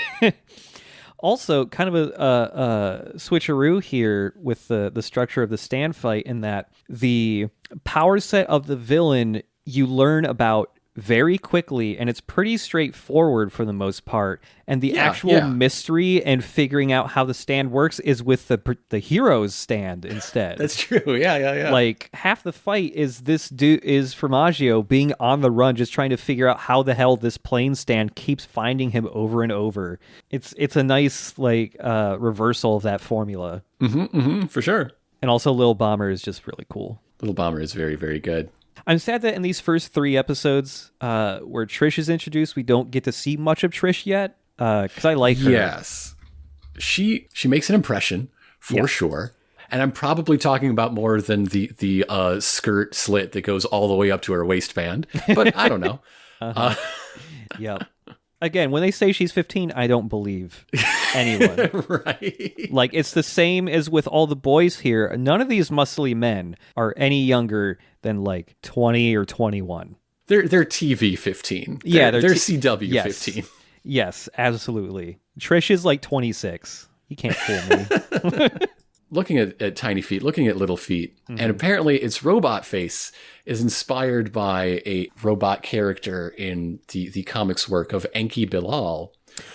Also, kind of a switcheroo here with the structure of the stand fight, in that the power set of the villain you learn about very quickly, and it's pretty straightforward for the most part. And the actual mystery and figuring out how the stand works is with the hero's stand instead. That's true. Yeah. Like, half the fight is Formaggio being on the run, just trying to figure out how the hell this plane stand keeps finding him over and over. It's a nice reversal of that formula. For sure. And also, Lil Bomber is just really cool. Little Bomber is very, very good. I'm sad that in these first 3 episodes where Trish is introduced, we don't get to see much of Trish yet, because I like her. Yes. She makes an impression, for sure. And I'm probably talking about more than the skirt slit that goes all the way up to her waistband. But I don't know. Yep. Again, when they say she's 15, I don't believe anyone. Right. Like, it's the same as with all the boys here. None of these muscly men are any younger than, 20 or 21. They're TV 15. They're CW 15. Yes, absolutely. Trish is 26. You can't fool me. Looking at tiny feet, looking at little feet, and apparently its robot face is inspired by a robot character in the comics work of Enki Bilal.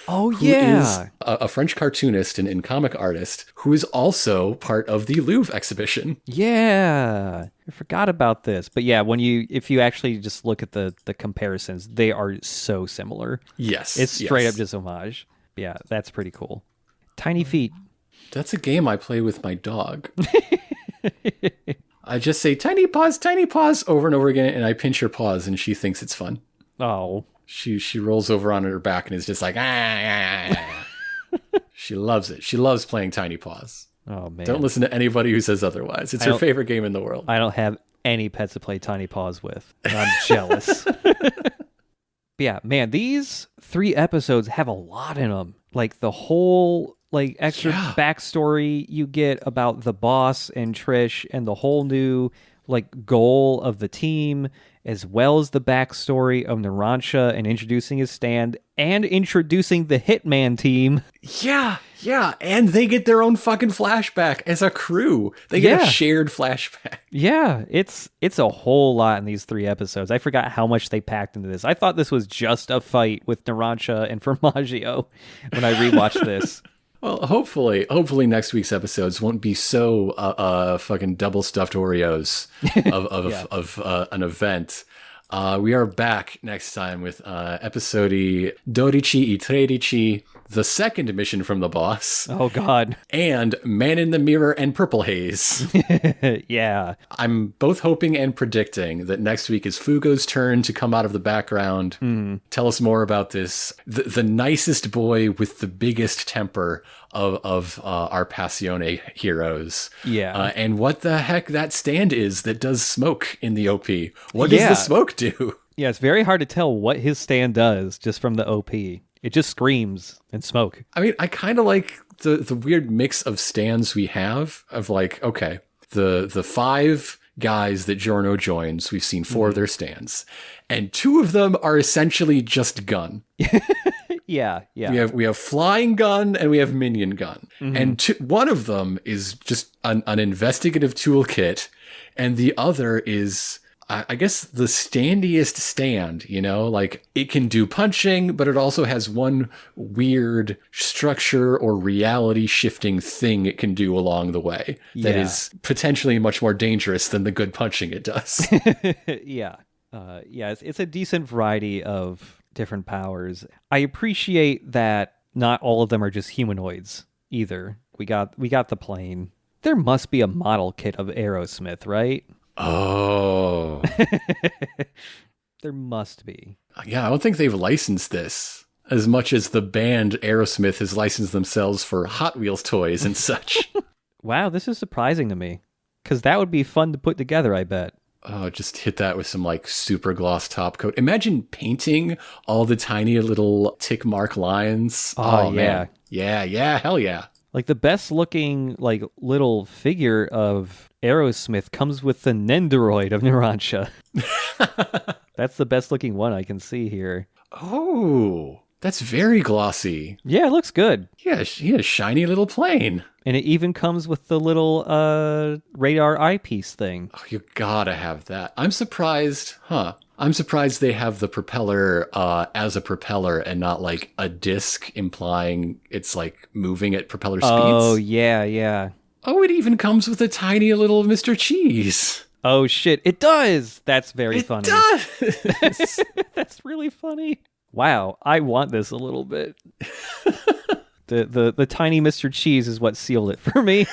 Oh, who is a French cartoonist and comic artist who is also part of the Louvre exhibition. Yeah, I forgot about this. But yeah, if you actually just look at the comparisons, they are so similar. Yes. It's straight up just homage. Yeah, that's pretty cool. Tiny feet. That's a game I play with my dog. I just say, tiny paws, over and over again, and I pinch her paws, and she thinks it's fun. Oh. She rolls over on her back and is just like, She loves it. She loves playing tiny paws. Oh, man. Don't listen to anybody who says otherwise. It's her favorite game in the world. I don't have any pets to play tiny paws with. I'm jealous. But yeah, man, these 3 episodes have a lot in them. Like, the whole extra backstory you get about the boss and Trish, and the whole new goal of the team, as well as the backstory of Narancia and introducing his stand and introducing the Hitman team. Yeah. And they get their own fucking flashback as a crew. They get a shared flashback. Yeah, it's a whole lot in these 3 episodes. I forgot how much they packed into this. I thought this was just a fight with Narancia and Formaggio when I rewatched this. Well, hopefully next week's episodes won't be so fucking double stuffed Oreos of an event. We are back next time with episodi 12 e 13, the second mission from the boss. Oh, God. And Man in the Mirror and Purple Haze. Yeah. I'm both hoping and predicting that next week is Fugo's turn to come out of the background. Tell us more about this. The nicest boy with the biggest temper of our Passione heroes. Yeah. And what the heck that stand is that does smoke in the OP. What does the smoke do? Yeah, it's very hard to tell what his stand does just from the OP. It just screams and smoke. I mean, I kind of like the weird mix of stands we have of okay, the 5 guys that Giorno joins, we've seen 4 of their stands, and 2 of them are essentially just gun. Yeah. We have flying gun and we have minion gun, and one of them is just an investigative toolkit, and the other is, I guess, the standiest stand, it can do punching, but it also has one weird structure or reality shifting thing it can do along the way that is potentially much more dangerous than the good punching it does. Yeah. It's a decent variety of different powers. I appreciate that not all of them are just humanoids either. We got the plane. There must be a model kit of Aerosmith, right? Oh. There must be. Yeah, I don't think they've licensed this as much as the band Aerosmith has licensed themselves for Hot Wheels toys and such. Wow, this is surprising to me. Because that would be fun to put together, I bet. Oh, just hit that with some super gloss top coat. Imagine painting all the tiny little tick mark lines. Oh yeah. Man. Yeah, hell yeah. The best looking little figure of Aerosmith comes with the Nendoroid of Narancia. That's the best looking one I can see here. Oh, that's very glossy. Yeah, it looks good. Yeah, he has a shiny little plane. And it even comes with the little radar eyepiece thing. Oh, you gotta have that. I'm surprised, I'm I'm surprised they have the propeller as a propeller and not like a disc implying it's like moving at propeller speeds. Oh, yeah. Oh, it even comes with a tiny little Mr. Cheese. Oh, shit. It does. That's very funny. It does. That's really funny. Wow. I want this a little bit. The tiny Mr. Cheese is what sealed it for me.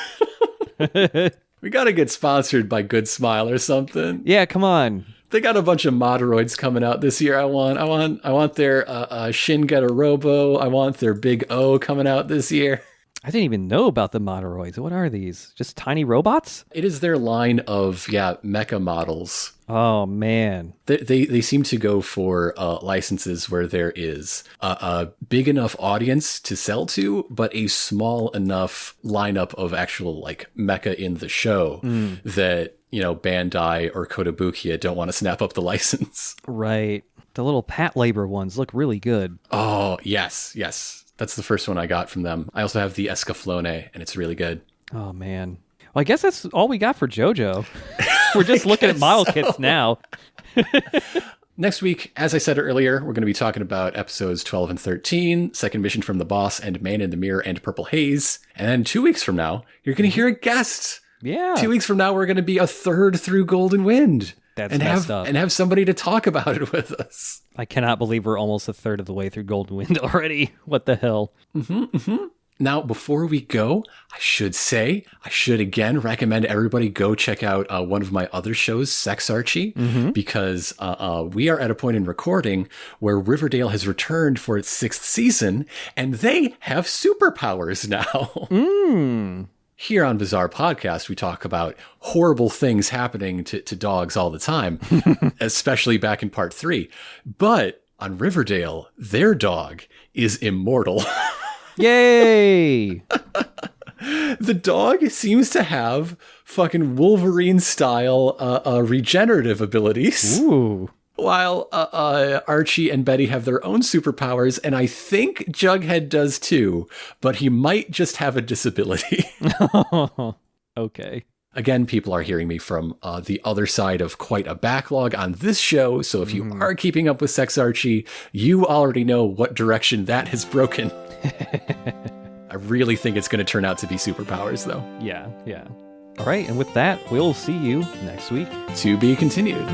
We got to get sponsored by Good Smile or something. Yeah, come on. They got a bunch of Moderoids coming out this year. I want their Shin Get a Robo. I want their Big O coming out this year. I didn't even know about the Moderoids. What are these? Just tiny robots? It is their line of, mecha models. Oh, man. They seem to go for licenses where there is a big enough audience to sell to, but a small enough lineup of actual, like, mecha in the show that, Bandai or Kotobukiya don't want to snap up the license. Right. The little Patlabor ones look really good. Oh, yes. That's the first one I got from them. I also have the Escaflowne, and it's really good. Oh, man. Well, I guess that's all we got for JoJo. We're just looking at model kits now. Next week, as I said earlier, we're going to be talking about episodes 12 and 13, Second Mission from the Boss and Man in the Mirror and Purple Haze. And then 2 weeks from now, you're going to hear a guest. Yeah. 2 weeks from now, we're going to be a third through Golden Wind. That's messed up. And have somebody to talk about it with us. I cannot believe we're almost a third of the way through Golden Wind already. What the hell? Now, before we go, I should again recommend everybody go check out one of my other shows, Sex Archie, because we are at a point in recording where Riverdale has returned for its 6th season, and they have superpowers now. Here on Bizarre Podcast, we talk about horrible things happening to dogs all the time, especially back in part 3. But on Riverdale, their dog is immortal. Yay! The dog seems to have fucking Wolverine-style regenerative abilities. Ooh. While Archie and Betty have their own superpowers, and I think Jughead does too, but he might just have a disability. Okay. Again, people are hearing me from the other side of quite a backlog on this show, so if you are keeping up with Sex Archie, you already know what direction that has broken. I really think it's going to turn out to be superpowers, though. Yeah. All right, and with that, we'll see you next week. To be continued.